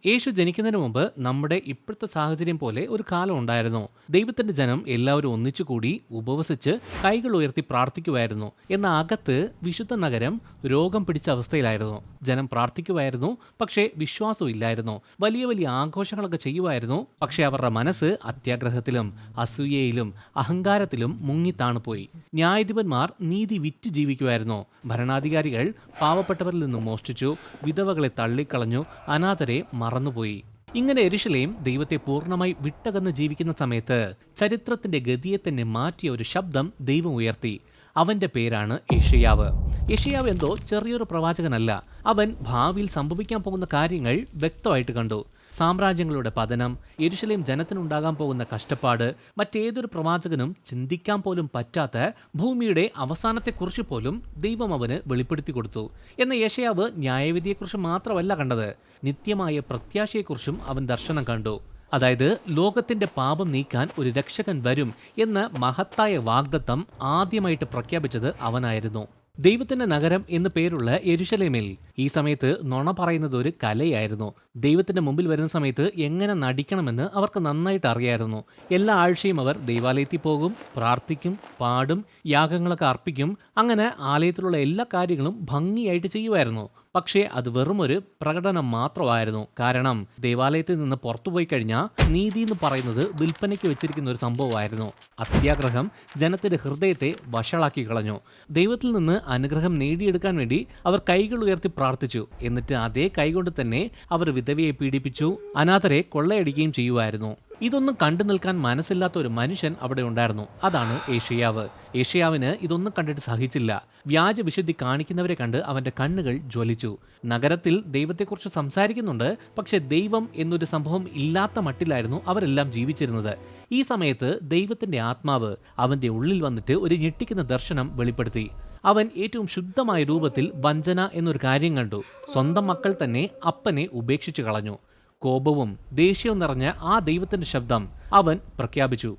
യേശു ജനിക്കുന്നതിന് മുമ്പ് നമ്മുടെ ഇപ്പോഴത്തെ സാഹചര്യം പോലെ ഒരു കാലം ഉണ്ടായിരുന്നു. ദൈവത്തിന്റെ ജനം എല്ലാവരും ഒന്നിച്ചുകൂടി ഉപവസിച്ച് കൈകൾ ഉയർത്തി പ്രാർത്ഥിക്കുമായിരുന്നു. എന്നാൽ അകത്ത് വിശുദ്ധ നഗരം രോഗം പിടിച്ച അവസ്ഥയിലായിരുന്നു. ജനം പ്രാർത്ഥിക്കുമായിരുന്നു, പക്ഷേ വിശ്വാസം ഇല്ലായിരുന്നു. വലിയ വലിയ ആഘോഷങ്ങളൊക്കെ ചെയ്യുമായിരുന്നു, പക്ഷേ അവരുടെ മനസ്സ് അത്യാഗ്രഹത്തിലും അസൂയയിലും അഹങ്കാരത്തിലും മുങ്ങിത്താണുപോയി. ന്യായാധിപന്മാർ നീതി വിറ്റ് ജീവിക്കുമായിരുന്നു. ഭരണാധികാരികൾ പാവപ്പെട്ടവരിൽ നിന്ന് മോഷ്ടിച്ചു, വിധവകളെ തള്ളിക്കളഞ്ഞു, അനാഥരെ മറന്നുപോയി. ഇങ്ങനെ യെരൂശലേം ദൈവത്തെ പൂർണ്ണമായി വിട്ടകന്ന് ജീവിക്കുന്ന സമയത്ത് ചരിത്രത്തിന്റെ ഗതിയെ തന്നെ മാറ്റിയ ഒരു ശബ്ദം ദൈവം ഉയർത്തി. അവന്റെ പേരാണ് യെശയ്യാവ്. യെശയ്യാവ് എന്തോ ചെറിയൊരു പ്രവാചകനല്ല. അവൻ ഭാവിയിൽ സംഭവിക്കാൻ പോകുന്ന കാര്യങ്ങൾ വ്യക്തമായിട്ട് കണ്ടു. സാമ്രാജ്യങ്ങളുടെ പതനം, യെരൂശലേം ജനത്തിനുണ്ടാകാൻ പോകുന്ന കഷ്ടപ്പാട്, മറ്റേതൊരു പ്രവാചകനും ചിന്തിക്കാൻ പോലും പറ്റാത്ത ഭൂമിയുടെ അവസാനത്തെക്കുറിച്ച് പോലും ദൈവം അവന് വെളിപ്പെടുത്തി കൊടുത്തു. എന്നാൽ യെശയ്യാവ് ന്യായവിധിയെക്കുറിച്ച് മാത്രമല്ല കണ്ടത്, നിത്യമായ പ്രത്യാശയെക്കുറിച്ചും അവൻ ദർശനം കണ്ടു. അതായത് ലോകത്തിന്റെ പാപം നീക്കാൻ ഒരു രക്ഷകൻ വരും എന്ന മഹത്തായ വാഗ്ദത്തം ആദ്യമായിട്ട് പ്രഖ്യാപിച്ചത് അവനായിരുന്നു. ദൈവത്തിന്റെ നഗരം എന്ന് പേരുള്ള യെരൂശലേമിൽ ഈ സമയത്ത് നുണ പറയുന്നത് ഒരു കലയായിരുന്നു. ദൈവത്തിന്റെ മുമ്പിൽ വരുന്ന സമയത്ത് എങ്ങനെ നടിക്കണമെന്ന് അവർക്ക് നന്നായിട്ട് അറിയായിരുന്നു. എല്ലാ ആഴ്ചയും അവർ ദൈവാലയത്തിൽ പോകും, പ്രാർത്ഥിക്കും, പാടും, യാഗങ്ങളൊക്കെ അർപ്പിക്കും. അങ്ങനെ ആലയത്തിലുള്ള എല്ലാ കാര്യങ്ങളും ഭംഗിയായിട്ട് ചെയ്യുമായിരുന്നു. പക്ഷേ അത് വെറുമൊരു പ്രകടനം മാത്രമായിരുന്നു. കാരണം ദേവാലയത്തിൽ നിന്ന് പുറത്തുപോയി കഴിഞ്ഞാൽ നീതി എന്ന് പറയുന്നത് വിൽപ്പനയ്ക്ക് വെച്ചിരിക്കുന്ന ഒരു സംഭവമായിരുന്നു. അത്യാഗ്രഹം ജനത്തിന്റെ ഹൃദയത്തെ വഷളാക്കി കളഞ്ഞു. ദൈവത്തിൽ നിന്ന് അനുഗ്രഹം നേടിയെടുക്കാൻ വേണ്ടി അവർ കൈകൾ ഉയർത്തി പ്രാർത്ഥിച്ചു. എന്നിട്ട് അതേ കൈകൊണ്ട് തന്നെ അവർ വിധവയെ പീഡിപ്പിച്ചു, അനാഥരെ കൊള്ളയടിക്കുകയും ചെയ്യുമായിരുന്നു. ഇതൊന്നും കണ്ടു നിൽക്കാൻ മനസ്സില്ലാത്ത ഒരു മനുഷ്യൻ അവിടെ ഉണ്ടായിരുന്നു. അതാണ് യെശയ്യാവ്. യെശയ്യാവിന് ഇതൊന്നും കണ്ടിട്ട് സഹിച്ചില്ല. വ്യാജ വിശുദ്ധി കാണിക്കുന്നവരെ കണ്ട് അവന്റെ കണ്ണുകൾ ജ്വലിച്ചു. നഗരത്തിൽ ദൈവത്തെക്കുറിച്ച് സംസാരിക്കുന്നുണ്ട്, പക്ഷെ ദൈവം എന്നൊരു സംഭവം ഇല്ലാത്ത മട്ടിലായിരുന്നു അവരെല്ലാം ജീവിച്ചിരുന്നത്. ഈ സമയത്ത് ദൈവത്തിന്റെ ആത്മാവ് അവന്റെ ഉള്ളിൽ വന്നിട്ട് ഒരു ഞെട്ടിക്കുന്ന ദർശനം വെളിപ്പെടുത്തി. അവൻ ഏറ്റവും ശുദ്ധമായ രൂപത്തിൽ വഞ്ചന എന്നൊരു കാര്യം കണ്ടു. സ്വന്തം മക്കൾ തന്നെ അപ്പനെ ഉപേക്ഷിച്ചു കളഞ്ഞു. കോപവും ദേഷ്യവും നിറഞ്ഞ ആ ദൈവത്തിന്റെ ശബ്ദം അവൻ പ്രഖ്യാപിച്ചു: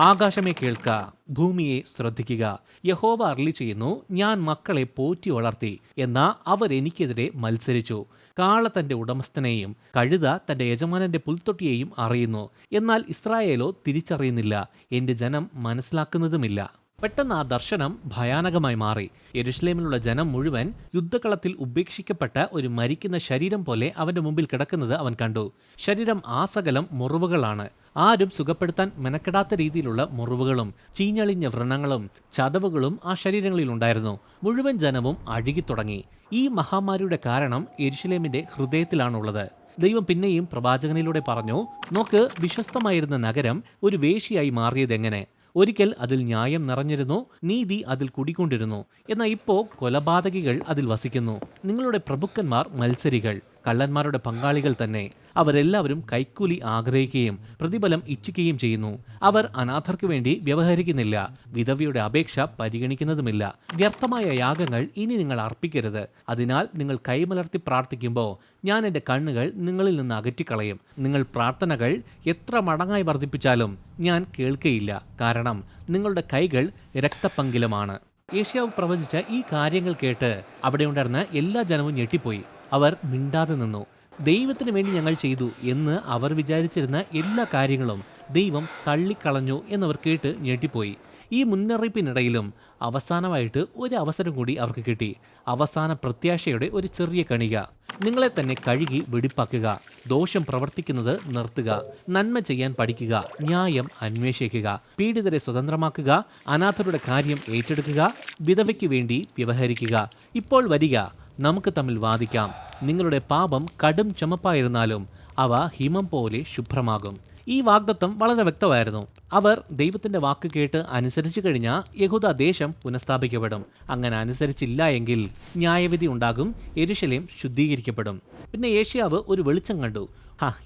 ആകാശമേ കേൾക്ക, ഭൂമിയെ ശ്രദ്ധിക്കുക. യഹോവ അരുളി ചെയ്യുന്നു, ഞാൻ മക്കളെ പോറ്റി വളർത്തി, എന്നാൽ അവരെനിക്കെതിരെ മത്സരിച്ചു. കാള തന്റെ ഉടമസ്ഥനെയും കഴുത തന്റെ യജമാനന്റെ പുൽത്തൊട്ടിയെയും അറിയുന്നു, എന്നാൽ ഇസ്രായേലോ തിരിച്ചറിയുന്നില്ല, എന്റെ ജനം മനസ്സിലാക്കുന്നതുമില്ല. പെട്ടെന്ന് ആ ദർശനം ഭയാനകമായി മാറി. യെരൂശലേമിലുള്ള ജനം മുഴുവൻ യുദ്ധകളത്തിൽ ഉപേക്ഷിക്കപ്പെട്ട ഒരു മരിക്കുന്ന ശരീരം പോലെ അവന്റെ മുമ്പിൽ കിടക്കുന്നത് അവൻ കണ്ടു. ശരീരം ആസകലം മുറിവുകളാണ്. ആരും സുഖപ്പെടുത്താൻ മെനക്കെടാത്ത രീതിയിലുള്ള മുറിവുകളും ചീഞ്ഞളിഞ്ഞ വ്രണങ്ങളും ചതവുകളും ആ ശരീരങ്ങളിൽ ഉണ്ടായിരുന്നു. മുഴുവൻ ജനവും അഴുകിത്തുടങ്ങി. ഈ മഹാമാരിയുടെ കാരണം യെരൂശലേമിന്റെ ഹൃദയത്തിലാണുള്ളത്. ദൈവം പിന്നെയും പ്രവാചകനിലൂടെ പറഞ്ഞു: നോക്ക്, വിശ്വസ്തമായിരുന്ന നഗരം ഒരു വേശ്യയായി മാറിയതെങ്ങനെ. ഒരിക്കൽ അതിൽ ന്യായം നിറഞ്ഞിരുന്നു, നീതി അതിൽ കുടികൊണ്ടിരുന്നു. എന്നാൽ ഇപ്പോൾ കൊലപാതകികൾ അതിൽ വസിക്കുന്നു. നിങ്ങളുടെ പ്രഭുക്കന്മാർ മത്സരികൾ, കള്ളന്മാരുടെ പങ്കാളികൾ തന്നെ. അവരെല്ലാവരും കൈക്കൂലി ആഗ്രഹിക്കുകയും പ്രതിഫലം ഇച്ഛിക്കുകയും ചെയ്യുന്നു. അവർ അനാഥർക്ക് വേണ്ടി വ്യവഹരിക്കുന്നില്ല, വിധവയുടെ അപേക്ഷ പരിഗണിക്കുന്നതുമില്ല. വ്യർത്ഥമായ യാഗങ്ങൾ ഇനി നിങ്ങൾ അർപ്പിക്കരുത്. അതിനാൽ നിങ്ങൾ കൈമലർത്തി പ്രാർത്ഥിക്കുമ്പോൾ ഞാൻ എൻ്റെ കണ്ണുകൾ നിങ്ങളിൽ നിന്ന് അകറ്റിക്കളയും. നിങ്ങൾ പ്രാർത്ഥനകൾ എത്ര മടങ്ങായി വർദ്ധിപ്പിച്ചാലും ഞാൻ കേൾക്കയില്ല, കാരണം നിങ്ങളുടെ കൈകൾ രക്തപങ്കിലമാണ്. യെശയ്യാവ് പ്രവചിച്ച ഈ കാര്യങ്ങൾ കേട്ട് അവിടെ ഉണ്ടായിരുന്ന എല്ലാ ജനവും ഞെട്ടിപ്പോയി. അവർ മിണ്ടാതെ നിന്നു. ദൈവത്തിന് വേണ്ടി ഞങ്ങൾ ചെയ്തു എന്ന് അവർ വിചാരിച്ചിരുന്ന എല്ലാ കാര്യങ്ങളും ദൈവം തള്ളിക്കളഞ്ഞു എന്നവർ കേട്ട് ഞെട്ടിപ്പോയി. ഈ മുന്നറിയിപ്പിനിടയിലും അവസാനമായിട്ട് ഒരു അവസരം കൂടി അവർക്ക് കിട്ടി. അവസാന പ്രത്യാശയുടെ ഒരു ചെറിയ കണിക. നിങ്ങളെ തന്നെ കഴുകി വെടിപ്പാക്കുക, ദോഷം പ്രവർത്തിക്കുന്നത് നിർത്തുക, നന്മ ചെയ്യാൻ പഠിക്കുക, ന്യായം അന്വേഷിക്കുക, പീഡിതരെ സ്വതന്ത്രമാക്കുക, അനാഥരുടെ കാര്യം ഏറ്റെടുക്കുക, വിധവയ്ക്ക് വേണ്ടി വ്യവഹരിക്കുക. ഇപ്പോൾ വരിക, നമുക്ക് തമ്മിൽ വാദിക്കാം. നിങ്ങളുടെ പാപം കടും ചുമപ്പായിരുന്നാലും അവ ഹിമം പോലെ ശുഭ്രമാകും. ഈ വാഗ്ദത്തം വളരെ വ്യക്തമായിരുന്നു. അവർ ദൈവത്തിന്റെ വാക്ക് കേട്ട് അനുസരിച്ചു കഴിഞ്ഞാൽ യഹൂദ ദേശം പുനഃസ്ഥാപിക്കപ്പെടും. അങ്ങനെ അനുസരിച്ചില്ല എങ്കിൽ ന്യായവിധി ഉണ്ടാകും, യെരൂശലേം ശുദ്ധീകരിക്കപ്പെടും. പിന്നെ യെശയ്യാവ് ഒരു വെളിച്ചം കണ്ടു.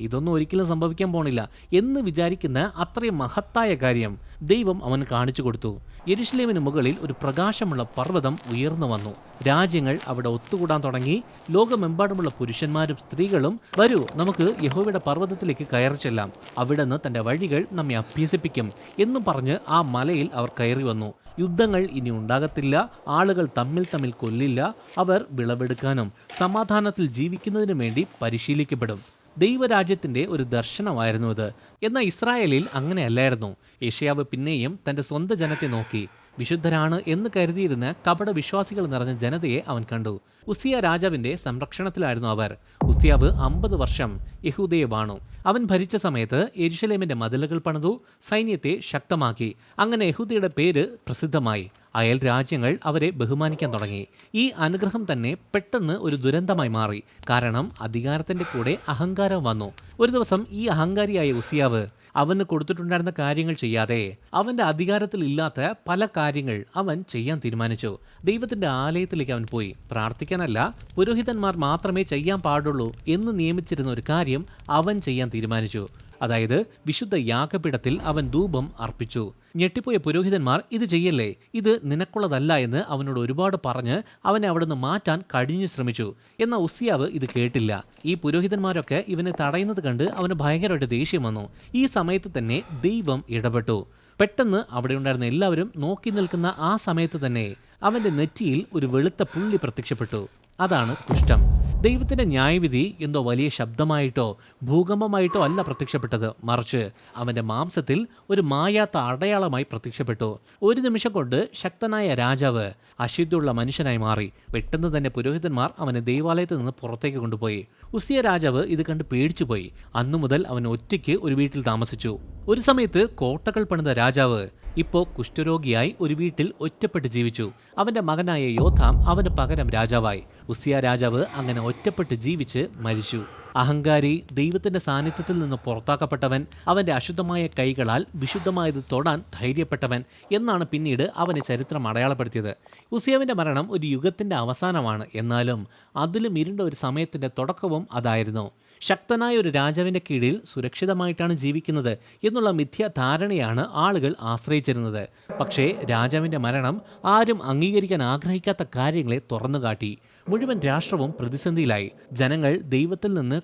ഇതൊന്നും ഒരിക്കലും സംഭവിക്കാൻ പോണില്ല എന്ന് വിചാരിക്കുന്ന അത്രയും മഹത്തായ കാര്യം ദൈവം അവന് കാണിച്ചു കൊടുത്തു. യെരൂശലേമിന് മുകളിൽ ഒരു പ്രകാശമുള്ള പർവ്വതം ഉയർന്നു വന്നു. രാജ്യങ്ങൾ അവിടെ ഒത്തുകൂടാൻ തുടങ്ങി. ലോകമെമ്പാടുമുള്ള പുരുഷന്മാരും സ്ത്രീകളും, വരൂ, നമുക്ക് യഹോവയുടെ പർവ്വതത്തിലേക്ക് കയറി ചെല്ലാം, അവിടുന്ന് തന്റെ വഴികൾ നമ്മെ അഭ്യസിപ്പിക്കും എന്നും പറഞ്ഞ് ആ മലയിൽ അവർ കയറി വന്നു. യുദ്ധങ്ങൾ ഇനി ഉണ്ടാകത്തില്ല, ആളുകൾ തമ്മിൽ തമ്മിൽ കൊല്ലില്ല, അവർ വിളവെടുക്കാനും സമാധാനത്തിൽ ജീവിക്കുന്നതിനു വേണ്ടി പരിശീലിക്കപ്പെടും. ദൈവരാജ്യത്തിന്റെ ഒരു ദർശനമായിരുന്നു ഇത്. എന്നാൽ ഇസ്രായേലിൽ അങ്ങനെയല്ലായിരുന്നു. യെശയ്യാവ് പിന്നെയും തന്റെ സ്വന്തം ജനത്തെ നോക്കി. വിശുദ്ധരാണ് എന്ന് കരുതിയിരുന്ന കപട വിശ്വാസികൾ നിറഞ്ഞ ജനതയെ അവൻ കണ്ടു. ഉസിയ രാജാവിന്റെ സംരക്ഷണത്തിലായിരുന്നു അവർ. ഉസിയാവ് 50 വർഷം യഹൂദയെ വാണു. അവൻ ഭരിച്ച സമയത്ത് യെരുശലേമിന്റെ മതിലുകൾ പണിതു, സൈന്യത്തെ ശക്തമാക്കി. അങ്ങനെ യഹൂദയുടെ പേര് പ്രസിദ്ധമായി. അയൽ രാജ്യങ്ങൾ അവരെ ബഹുമാനിക്കാൻ തുടങ്ങി. ഈ അനുഗ്രഹം തന്നെ പെട്ടെന്ന് ഒരു ദുരന്തമായി മാറി. കാരണം അധികാരത്തിന്റെ കൂടെ അഹങ്കാരം വന്നു. ഒരു ദിവസം ഈ അഹങ്കാരിയായ ഉസിയാവ് അവന് കൊടുത്തിട്ടുണ്ടായിരുന്ന കാര്യങ്ങൾ ചെയ്യാതെ അവന്റെ അധികാരത്തിൽ ഇല്ലാത്ത പല കാര്യങ്ങൾ അവൻ ചെയ്യാൻ തീരുമാനിച്ചു. ദൈവത്തിന്റെ ആലയത്തിലേക്ക് അവൻ പോയി. പ്രാർത്ഥിക്കാനല്ല, പുരോഹിതന്മാർ മാത്രമേ ചെയ്യാൻ പാടുള്ളൂ എന്ന് നിയമിച്ചിരുന്ന ഒരു കാര്യം അവൻ ചെയ്യാൻ തീരുമാനിച്ചു. അതായത് വിശുദ്ധ യാഗപീഠത്തിൽ അവൻ ധൂപം അർപ്പിച്ചു. ഞെട്ടിപ്പോയ പുരോഹിതന്മാർ ഇത് ചെയ്യല്ലേ, ഇത് നിനക്കുള്ളതല്ല എന്ന് അവനോട് ഒരുപാട് പറഞ്ഞ് അവനെ അവിടുന്ന് മാറ്റാൻ കഴിഞ്ഞു ശ്രമിച്ചു. എന്നാൽ ഉസിയാവ് ഇത് കേട്ടില്ല. ഈ പുരോഹിതന്മാരൊക്കെ ഇവനെ തടയുന്നത് കണ്ട് അവന് ഭയങ്കരമായിട്ട് ദേഷ്യം വന്നു. ഈ സമയത്ത് തന്നെ ദൈവം ഇടപെട്ടു. പെട്ടെന്ന് അവിടെ ഉണ്ടായിരുന്ന എല്ലാവരും നോക്കി നിൽക്കുന്ന ആ സമയത്ത് തന്നെ അവന്റെ നെറ്റിയിൽ ഒരു വെളുത്ത പുള്ളി പ്രത്യക്ഷപ്പെട്ടു. അതാണ് കുഷ്ഠം. ദൈവത്തിന്റെ ന്യായവിധി എന്തോ വലിയ ശബ്ദമായിട്ടോ ഭൂകമ്പമായിട്ടോ അല്ല പ്രത്യക്ഷപ്പെട്ടത്, മറിച്ച് അവന്റെ മാംസത്തിൽ ഒരു മായാത്ത അടയാളമായി പ്രത്യക്ഷപ്പെട്ടു. ഒരു നിമിഷം കൊണ്ട് ശക്തനായ രാജാവ് അശുദ്ധിയുള്ള മനുഷ്യനായി മാറി. പെട്ടെന്ന് തന്നെ പുരോഹിതന്മാർ അവനെ ദൈവാലയത്തിൽ നിന്ന് പുറത്തേക്ക് കൊണ്ടുപോയി. ഉസിയ രാജാവ് ഇത് കണ്ട് പേടിച്ചുപോയി. അന്നു മുതൽ അവൻ ഒറ്റയ്ക്ക് ഒരു വീട്ടിൽ താമസിച്ചു. ഒരു സമയത്ത് കോട്ടകൾ പണിത രാജാവ് ഇപ്പോൾ കുഷ്ഠരോഗിയായി ഒരു വീട്ടിൽ ഒറ്റപ്പെട്ട് ജീവിച്ചു. അവന്റെ മകനായ യോഥാം അവന് പകരം രാജാവായി. ഉസിയ രാജാവ് അങ്ങനെ ഒറ്റപ്പെട്ട് ജീവിച്ച് മരിച്ചു. അഹങ്കാരി, ദൈവത്തിന്റെ സാന്നിധ്യത്തിൽ നിന്ന് പുറത്താക്കപ്പെട്ടവൻ, അവന്റെ അശുദ്ധമായ കൈകളാൽ വിശുദ്ധമായത് തൊടാൻ ധൈര്യപ്പെട്ടവൻ എന്നാണ് പിന്നീട് അവനെ ചരിത്രം അടയാളപ്പെടുത്തിയത്. ഉസിയാവിന്റെ മരണം ഒരു യുഗത്തിന്റെ അവസാനമാണ്. എന്നാലും അതിലും ഇരുണ്ട ഒരു സമയത്തിന്റെ തുടക്കവും അതായിരുന്നു. ശക്തനായ ഒരു രാജാവിന്റെ കീഴിൽ സുരക്ഷിതമായിട്ടാണ് ജീവിക്കുന്നത് എന്നുള്ള മിഥ്യാധാരണയാണ് ആളുകൾ ആശ്രയിച്ചിരുന്നത്. പക്ഷേ രാജാവിന്റെ മരണം ആരും അംഗീകരിക്കാൻ ആഗ്രഹിക്കാത്ത കാര്യങ്ങളെ തുറന്നുകാട്ടി. മുഴുവൻ രാഷ്ട്രവും പ്രതിസന്ധിയിലായി. ജനങ്ങൾ ദൈവത്തിൽ നിന്ന്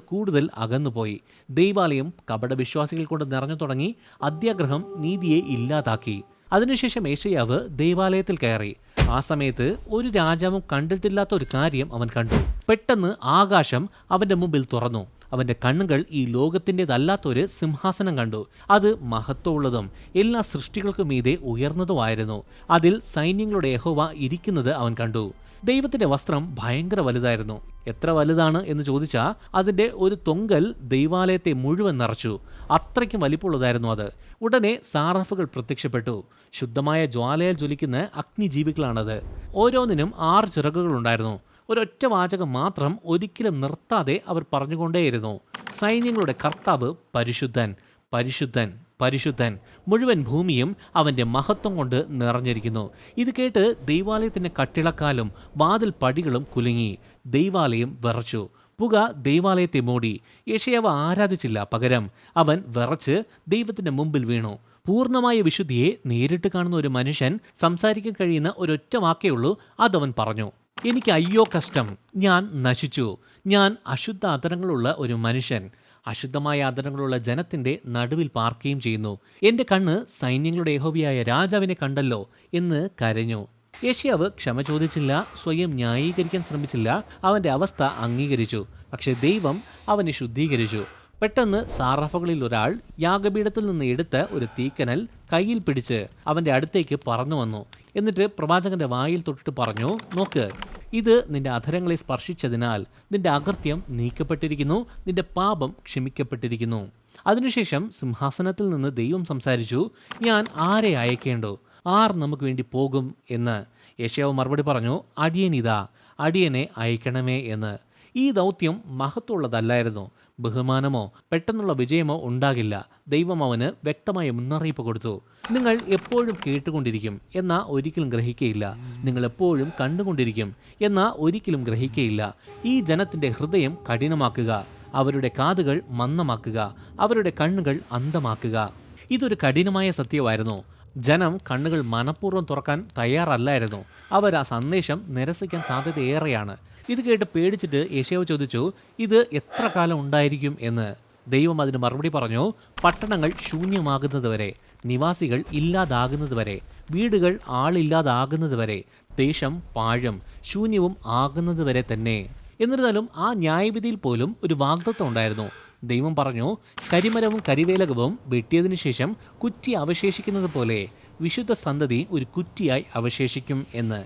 കൂടുതൽ അകന്നുപോയി. ദൈവാലയം കപടവിശ്വാസികൾ കൊണ്ട് നിറഞ്ഞു തുടങ്ങി. അത്യാഗ്രഹം നീതിയെ ഇല്ലാതാക്കി. അതിനുശേഷം യെശയ്യാവ് ദൈവാലയത്തിൽ കയറി. ആ സമയത്ത് ഒരു രാജാവും കണ്ടിട്ടില്ലാത്ത ഒരു കാര്യം അവൻ കണ്ടു. പെട്ടെന്ന് ആകാശം അവന്റെ മുമ്പിൽ തുറന്നു. അവന്റെ കണ്ണുകൾ ഈ ലോകത്തിൻ്റെതല്ലാത്തൊരു സിംഹാസനം കണ്ടു. അത് മഹത്വമുള്ളതും എല്ലാ സൃഷ്ടികൾക്കും മീതെ ഉയർന്നതുമായിരുന്നു. അതിൽ സൈന്യങ്ങളുടെ യഹോവ ഇരിക്കുന്നത് അവൻ കണ്ടു. ദൈവത്തിന്റെ വസ്ത്രം ഭയങ്കര വലുതായിരുന്നു. എത്ര വലുതാണ് എന്ന് ചോദിച്ചാൽ അതിന്റെ ഒരു തൊങ്കൽ ദൈവാലയത്തെ മുഴുവൻ നിറച്ചു. അത്രയ്ക്കും വലിപ്പമുള്ളതായിരുന്നു അത്. ഉടനെ സാറാഫുകൾ പ്രത്യക്ഷപ്പെട്ടു. ശുദ്ധമായ ജ്വാലയാൽ ജ്വലിക്കുന്ന അഗ്നിജീവികളാണത്. ഓരോന്നിനും 6 ചിറകുകളുണ്ടായിരുന്നു. ഒരൊറ്റ വാചകം മാത്രം ഒരിക്കലും നിർത്താതെ അവർ പറഞ്ഞുകൊണ്ടേയിരുന്നു: സൈന്യങ്ങളുടെ കർത്താവ് പരിശുദ്ധൻ, പരിശുദ്ധൻ, പരിശുദ്ധൻ. മുഴുവൻ ഭൂമിയും അവന്റെ മഹത്വം കൊണ്ട് നിറഞ്ഞിരിക്കുന്നു. ഇത് കേട്ട് ദൈവാലയത്തിന്റെ കട്ടിളക്കാലും വാതിൽ പടികളും കുലുങ്ങി. ദൈവാലയം വിറച്ചു. പുക ദൈവാലയത്തെ മൂടി. യെശയ്യാവ് ആരാധിച്ചില്ല. പകരം അവൻ വിറച്ച് ദൈവത്തിന്റെ മുമ്പിൽ വീണു. പൂർണ്ണമായ വിശുദ്ധിയെ നേരിട്ട് കാണുന്ന ഒരു മനുഷ്യൻ സംസാരിക്കാൻ കഴിയുന്ന ഒരൊറ്റ വാക്കേ ഉള്ളൂ. അതവൻ പറഞ്ഞു: എനിക്ക് അയ്യോ കഷ്ടം, ഞാൻ നശിച്ചു. ഞാൻ അശുദ്ധ അധരങ്ങളുള്ള ഒരു മനുഷ്യൻ, അശുദ്ധമായ അധരങ്ങളുള്ള ജനത്തിന്റെ നടുവിൽ പാർക്കുകയും ചെയ്യുന്നു. എന്റെ കണ്ണ് സൈന്യങ്ങളുടെ യഹോവയായ രാജാവിനെ കണ്ടല്ലോ എന്ന് കരഞ്ഞു. യെശയ്യാവ് ക്ഷമ ചോദിച്ചില്ല, സ്വയം ന്യായീകരിക്കാൻ ശ്രമിച്ചില്ല. അവന്റെ അവസ്ഥ അംഗീകരിച്ചു. പക്ഷെ ദൈവം അവനെ ശുദ്ധീകരിച്ചു. പെട്ടെന്ന് സാറാഫുകളിൽ ഒരാൾ യാഗപീഠത്തിൽ നിന്ന് എടുത്ത ഒരു തീക്കനൽ കയ്യിൽ പിടിച്ച് അവന്റെ അടുത്തേക്ക് പറന്നു വന്നു. എന്നിട്ട് പ്രവാചകന്റെ വായിൽ തൊട്ടിട്ട് പറഞ്ഞു: നോക്ക്, ഇത് നിന്റെ അധരങ്ങളെ സ്പർശിച്ചതിനാൽ നിന്റെ അകൃത്യം നീക്കപ്പെട്ടിരിക്കുന്നു, നിന്റെ പാപം ക്ഷമിക്കപ്പെട്ടിരിക്കുന്നു. അതിനുശേഷം സിംഹാസനത്തിൽ നിന്ന് ദൈവം സംസാരിച്ചു: ഞാൻ ആരെ അയക്കേണ്ടു? ആർ നമുക്ക് വേണ്ടി പോകും എന്ന്. യെശയ്യാവ് മറുപടി പറഞ്ഞു: അടിയനിതാ, അടിയനെ അയക്കണമേ എന്ന്. ഈ ദൗത്യം മഹത്വമുള്ളതല്ലായിരുന്നു. ബഹുമാനമോ പെട്ടെന്നുള്ള വിജയമോ ഉണ്ടാകില്ല. ദൈവം അവന് വ്യക്തമായ മുന്നറിയിപ്പ് കൊടുത്തു: നിങ്ങൾ എപ്പോഴും കേട്ടുകൊണ്ടിരിക്കും, എന്നാൽ ഒരിക്കലും ഗ്രഹിക്കയില്ല. നിങ്ങൾ എപ്പോഴും കണ്ടുകൊണ്ടിരിക്കും, എന്നാൽ ഒരിക്കലും ഗ്രഹിക്കയില്ല. ഈ ജനത്തിന്റെ ഹൃദയം കഠിനമാക്കുക, അവരുടെ കാതുകൾ മന്ദമാക്കുക, അവരുടെ കണ്ണുകൾ അന്ധമാക്കുക. ഇതൊരു കഠിനമായ സത്യമായിരുന്നു. ജനം കണ്ണുകൾ മനഃപൂർവ്വം തുറക്കാൻ തയ്യാറല്ലായിരുന്നു. അവർ ആ സന്ദേശം നിരസിക്കാൻ സാധ്യതയേറെയാണ്. ഇത് കേട്ട് പേടിച്ചിട്ട് യെശയ്യാവ് ചോദിച്ചു: ഇത് എത്ര കാലം ഉണ്ടായിരിക്കും എന്ന്. ദൈവം അതിന് മറുപടി പറഞ്ഞു: പട്ടണങ്ങൾ ശൂന്യമാകുന്നത് വരെ, നിവാസികൾ ഇല്ലാതാകുന്നത് വരെ, വീടുകൾ ആളില്ലാതാകുന്നത് വരെ, ദേശം പാഴും ശൂന്യവും ആകുന്നത് വരെ തന്നെ. എന്നിരുന്നാലും ആ ന്യായവിധിയിൽ പോലും ഒരു വാഗ്ദത്തം ഉണ്ടായിരുന്നു. ദൈവം പറഞ്ഞു, കരിമരവും കരിവേലകവും വെട്ടിയതിനു ശേഷം കുറ്റി അവശേഷിക്കുന്നത് പോലെ വിശുദ്ധ സന്തതി ഒരു കുറ്റിയായി അവശേഷിക്കും എന്ന്.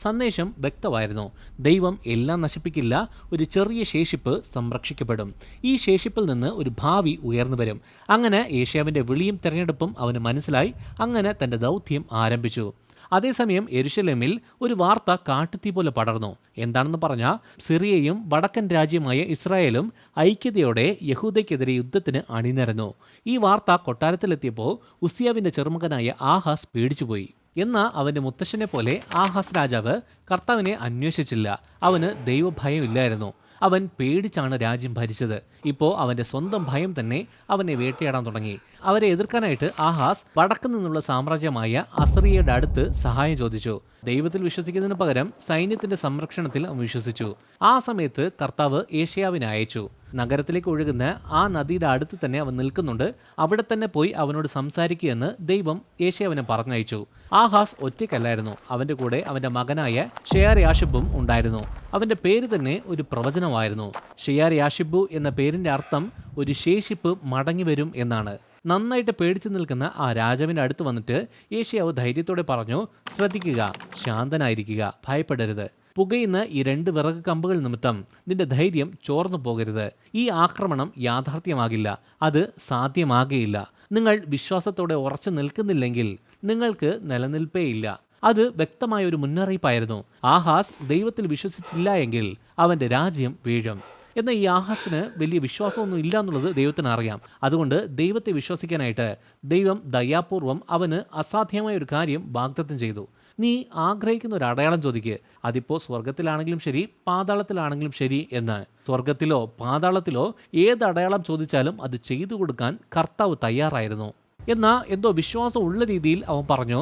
സന്ദേശം വ്യക്തമായിരുന്നു. ദൈവം എല്ലാം നശിപ്പിക്കില്ല, ഒരു ചെറിയ ശേഷിപ്പ് സംരക്ഷിക്കപ്പെടും. ഈ ശേഷിപ്പിൽ നിന്ന് ഒരു ഭാവി ഉയർന്നു വരും. അങ്ങനെ ഏശയ്യാവിൻ്റെ വിളിയും തെരഞ്ഞെടുപ്പും അവന് മനസ്സിലായി. അങ്ങനെ തൻ്റെ ദൗത്യം ആരംഭിച്ചു. അതേസമയം യെരുശലേമിൽ ഒരു വാർത്ത കാട്ടുതീ പോലെ പടർന്നു. എന്താണെന്ന് പറഞ്ഞാൽ, സിറിയയും വടക്കൻ രാജ്യമായ ഇസ്രായേലും ഐക്യതയോടെ യഹൂദയ്ക്കെതിരെ യുദ്ധത്തിന് അണിനിരന്നു. ഈ വാർത്ത കൊട്ടാരത്തിലെത്തിയപ്പോൾ ഉസിയാവിൻ്റെ ചെറുമകനായ ആഹാസ് പേടിച്ചുപോയി. എന്നാൽ അവൻ്റെ മുത്തശ്ശനെ പോലെ ആഹാസ് രാജാവ് കർത്താവിനെ അന്വേഷിച്ചില്ല. അവന് ദൈവഭയം ഇല്ലായിരുന്നു. അവൻ പേടിച്ചാണ് രാജ്യം ഭരിച്ചത്. ഇപ്പോൾ അവൻ്റെ സ്വന്തം ഭയം തന്നെ അവനെ വേട്ടയാടാൻ തുടങ്ങി. അവരെ എതിർക്കാനായിട്ട് ആഹാസ് വടക്കു നിന്നുള്ള സാമ്രാജ്യമായ അസറിയയുടെ അടുത്ത് സഹായം ചോദിച്ചു. ദൈവത്തിൽ വിശ്വസിക്കുന്നതിന് പകരം സൈന്യത്തിന്റെ സംരക്ഷണത്തിൽ അവൻ വിശ്വസിച്ചു. ആ സമയത്ത് കർത്താവ് ഏശയ്യാവിനെ അയച്ചു. നഗരത്തിലേക്ക് ഒഴുകുന്ന ആ നദിയുടെ അടുത്ത് തന്നെ അവൻ നിൽക്കുന്നുണ്ട്. അവിടെ തന്നെ പോയി അവനോട് സംസാരിക്കുകയെന്ന് ദൈവം ഏശയ്യാവിനെ പറഞ്ഞയച്ചു. ആഹാസ് ഒറ്റയ്ക്കല്ലായിരുന്നു. അവൻ്റെ കൂടെ അവൻ്റെ മകനായ ഷെയാർ-യാശുബും ഉണ്ടായിരുന്നു. അവൻ്റെ പേര് തന്നെ ഒരു പ്രവചനമായിരുന്നു. ഷെയാർ-യാശുബു എന്ന പേരിൻ്റെ അർത്ഥം ഒരു ശേഷിപ്പ് മടങ്ങി വരും എന്നാണ്. നന്നായിട്ട് പേടിച്ചു നിൽക്കുന്ന ആ രാജാവിൻ്റെ അടുത്ത് വന്നിട്ട് ഏശയ്യാവ് ധൈര്യത്തോടെ പറഞ്ഞു, ശ്രദ്ധിക്കുക, ശാന്തനായിരിക്കുക, ഭയപ്പെടരുത്. പുകയുന്ന ഈ 2 വിറക് കമ്പുകൾ നിമിത്തം നിന്റെ ധൈര്യം ചോർന്നു പോകരുത്. ഈ ആക്രമണം യാഥാർത്ഥ്യമാകില്ല, അത് സാധ്യമാകുകയില്ല. നിങ്ങൾ വിശ്വാസത്തോടെ ഉറച്ചു നിൽക്കുന്നില്ലെങ്കിൽ നിങ്ങൾക്ക് നിലനിൽപ്പേയില്ല. അത് വ്യക്തമായ ഒരു മുന്നറിയിപ്പായിരുന്നു. ആഹാസ് ദൈവത്തിൽ വിശ്വസിച്ചില്ല എങ്കിൽ അവൻ്റെ രാജ്യം വീഴും. എന്നാൽ ഈ ആഹാസിന് വലിയ വിശ്വാസമൊന്നും ഇല്ല എന്നുള്ളത് ദൈവത്തിന് അറിയാം. അതുകൊണ്ട് ദൈവത്തെ വിശ്വസിക്കാനായിട്ട് ദൈവം ദയാപൂർവം അവന് അസാധ്യമായ ഒരു കാര്യം വാഗ്ദത്തം ചെയ്തു. നീ ആഗ്രഹിക്കുന്ന ഒരു അടയാളം ചോദിക്കുക, അതിപ്പോൾ സ്വർഗത്തിലാണെങ്കിലും ശരി, പാതാളത്തിലാണെങ്കിലും ശരി എന്ന്. സ്വർഗത്തിലോ പാതാളത്തിലോ ഏത് അടയാളം ചോദിച്ചാലും അത് ചെയ്തു കൊടുക്കാൻ കർത്താവ് തയ്യാറായിരുന്നു. എന്നാൽ എന്തോ വിശ്വാസം ഉള്ള രീതിയിൽ അവൻ പറഞ്ഞു,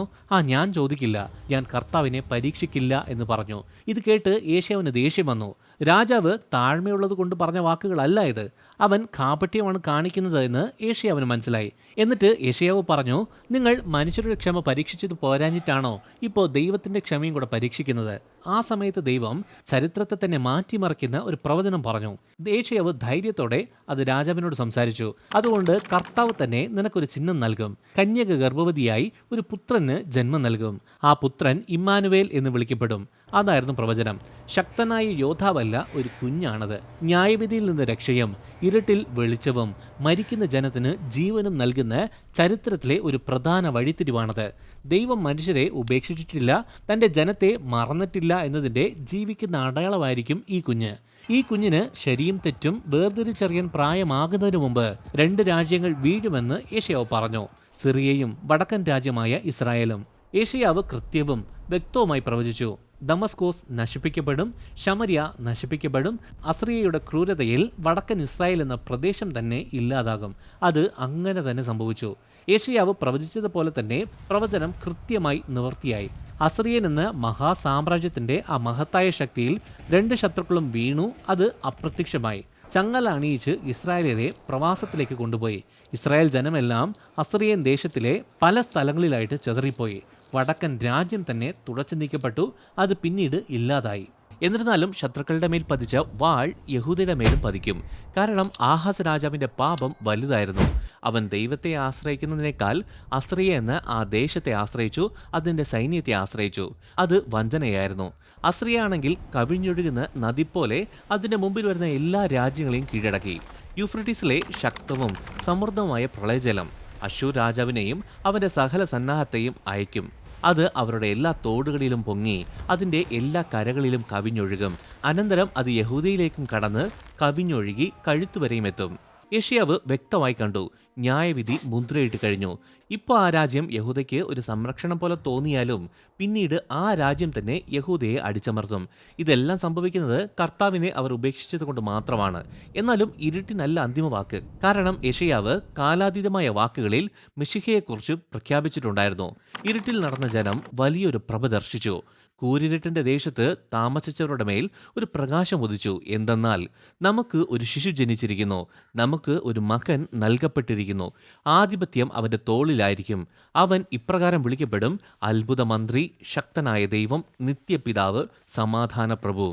ഞാൻ ചോദിക്കില്ല, ഞാൻ കർത്താവിനെ പരീക്ഷിക്കില്ല എന്ന് പറഞ്ഞു. ഇത് കേട്ട് ഏശയ്യാവിന് ദേഷ്യം വന്നു. രാജാവ് താഴ്മയുള്ളത് കൊണ്ട് പറഞ്ഞ വാക്കുകളല്ല ഇത്. അവൻ കാപട്യമാണ് കാണിക്കുന്നത് എന്ന് ഏശയ്യാവിന് മനസ്സിലായി. എന്നിട്ട് ഏശയ്യാവ് പറഞ്ഞു, നിങ്ങൾ മനുഷ്യരുടെ ക്ഷമ പരീക്ഷിച്ചത് പോരാഞ്ഞിട്ടാണോ ഇപ്പോൾ ദൈവത്തിൻ്റെ ക്ഷമയും കൂടെ പരീക്ഷിക്കുന്നത്? ആ സമയത്ത് ദൈവം ചരിത്രത്തെ തന്നെ മാറ്റിമറിക്കുന്ന ഒരു പ്രവചനം പറഞ്ഞു. ഏശയ്യാവ് ധൈര്യത്തോടെ അത് രാജാവിനോട് സംസാരിച്ചു. അതുകൊണ്ട് കർത്താവ് തന്നെ നിനക്കൊരു ചിഹ്നം നൽകും. കന്യക ഗർഭവതിയായി ഒരു പുത്രന് ജന്മം നൽകും. ആ പുത്രൻ ഇമ്മാനുവേൽ എന്ന് വിളിക്കപ്പെടും. അതായിരുന്നു പ്രവചനം. ശക്തനായ യോദ്ധാവല്ല, ഒരു കുഞ്ഞാണത്. ന്യായവിധിയിൽ നിന്ന് രക്ഷയും ഇരുട്ടിൽ വെളിച്ചവും മരിക്കുന്ന ജനത്തിന് ജീവനും നൽകുന്ന ചരിത്രത്തിലെ ഒരു പ്രധാന വഴിത്തിരിവാണത്. ദൈവം മനുഷ്യരെ ഉപേക്ഷിച്ചിട്ടില്ല, തൻ്റെ ജനത്തെ മറന്നിട്ടില്ല എന്നതിൻ്റെ ജീവിക്കുന്ന അടയാളമായിരിക്കും ഈ കുഞ്ഞ്. ഈ കുഞ്ഞിന് ശരിയും തെറ്റും വേർതിരിച്ചറിയാൻ പ്രായമാകുന്നതിന് മുമ്പ് 2 രാജ്യങ്ങൾ വീഴുമെന്ന് ഏശയ്യാവ് പറഞ്ഞു, സിറിയയും വടക്കൻ രാജ്യമായ ഇസ്രായേലും. ഏശയ്യാവ് കൃത്യവും വ്യക്തവുമായി പ്രവചിച്ചു. ദമസ്കോസ് നശിപ്പിക്കപ്പെടും, ശമര്യ നശിപ്പിക്കപ്പെടും. അസറിയയുടെ ക്രൂരതയിൽ വടക്കൻ ഇസ്രായേൽ എന്ന പ്രദേശം തന്നെ ഇല്ലാതാകും. അത് അങ്ങനെ തന്നെ സംഭവിച്ചു. ഏശയ്യാവ് പ്രവചിച്ചതുപോലെ തന്നെ പ്രവചനം കൃത്യമായി നിവൃത്തിയായി. അസറിയൻ എന്ന മഹാസാമ്രാജ്യത്തിൻ്റെ ആ മഹത്തായ ശക്തിയിൽ 2 ശത്രുക്കളും വീണു. അത് അപ്രത്യക്ഷമായി. ചങ്ങല അണിയിച്ച് ഇസ്രായേലിനെ പ്രവാസത്തിലേക്ക് കൊണ്ടുപോയി. ഇസ്രായേൽ ജനമെല്ലാം അസറിയൻ ദേശത്തിലെ പല സ്ഥലങ്ങളിലായിട്ട് ചെതറിപ്പോയി. വടക്കൻ രാജ്യം തന്നെ തുടച്ചു നീക്കപ്പെട്ടു. അത് പിന്നീട് ഇല്ലാതായി. എന്നിരുന്നാലും ശത്രുക്കളുടെ മേൽ പതിച്ച വാൾ യഹൂദയുടെ മേലും പതിക്കും. കാരണം ആഹാസ് രാജാവിൻ്റെ പാപം വലുതായിരുന്നു. അവൻ ദൈവത്തെ ആശ്രയിക്കുന്നതിനേക്കാൾ അസറിയ എന്ന ആ ദേശത്തെ ആശ്രയിച്ചു, അതിൻ്റെ സൈന്യത്തെ ആശ്രയിച്ചു. അത് വഞ്ചനയായിരുന്നു. അസറിയ ആണെങ്കിൽ കവിഞ്ഞൊഴുകുന്ന നദി പോലെ അതിൻ്റെ മുമ്പിൽ വരുന്ന എല്ലാ രാജ്യങ്ങളെയും കീഴടക്കി. യൂഫ്രട്ടീസിലെ ശക്തവും സമൃദ്ധമായ പ്രളയജലം അശ്ശൂർ രാജാവിനെയും അവൻ്റെ സകല സന്നാഹത്തെയും അയക്കും. അത് അവരുടെ എല്ലാ തോടുകളിലും പൊങ്ങി അതിൻ്റെ എല്ലാ കരകളിലും കവിഞ്ഞൊഴുകും. അനന്തരം അത് യഹൂദയിലേക്കും കടന്ന് കവിഞ്ഞൊഴുകി കഴുത്തുവരെയും എത്തും. യെശയ്യാവ് വ്യക്തമായി കണ്ടു, ന്യായവിധി മുദ്രയിട്ട് കഴിഞ്ഞു. ഇപ്പോൾ ആ രാജ്യം യഹൂദയ്ക്ക് ഒരു സംരക്ഷണം പോലെ തോന്നിയാലും പിന്നീട് ആ രാജ്യം തന്നെ യഹൂദയെ അടിച്ചമർത്തും. ഇതെല്ലാം സംഭവിക്കുന്നത് കർത്താവിനെ അവർ ഉപേക്ഷിച്ചത് കൊണ്ട് മാത്രമാണ്. എന്നാലും ഇരുട്ടിനല്ല അന്തിമ വാക്ക്. കാരണം യെശയ്യാവ് കാലാതീതമായ വാക്കുകളിൽ മിശിഹയെക്കുറിച്ച് പ്രഖ്യാപിച്ചിട്ടുണ്ടായിരുന്നു. ഇരുട്ടിൽ നടന്ന ജനം വലിയൊരു പ്രഭ ദർശിച്ചു. കൂരിരുട്ടിൻ്റെ ദേശത്ത് താമസിച്ചവരുടെ മേൽ ഒരു പ്രകാശം ഉദിച്ചു. എന്തെന്നാൽ നമുക്ക് ഒരു ശിശു ജനിച്ചിരിക്കുന്നു, നമുക്ക് ഒരു മകൻ നൽകപ്പെട്ടിരിക്കുന്നു. ആധിപത്യം അവൻ്റെ തോളിലായിരിക്കും. അവൻ ഇപ്രകാരം വിളിക്കപ്പെടും: അത്ഭുത മന്ത്രി, ശക്തനായ ദൈവം, നിത്യപിതാവ്, സമാധാന പ്രഭു.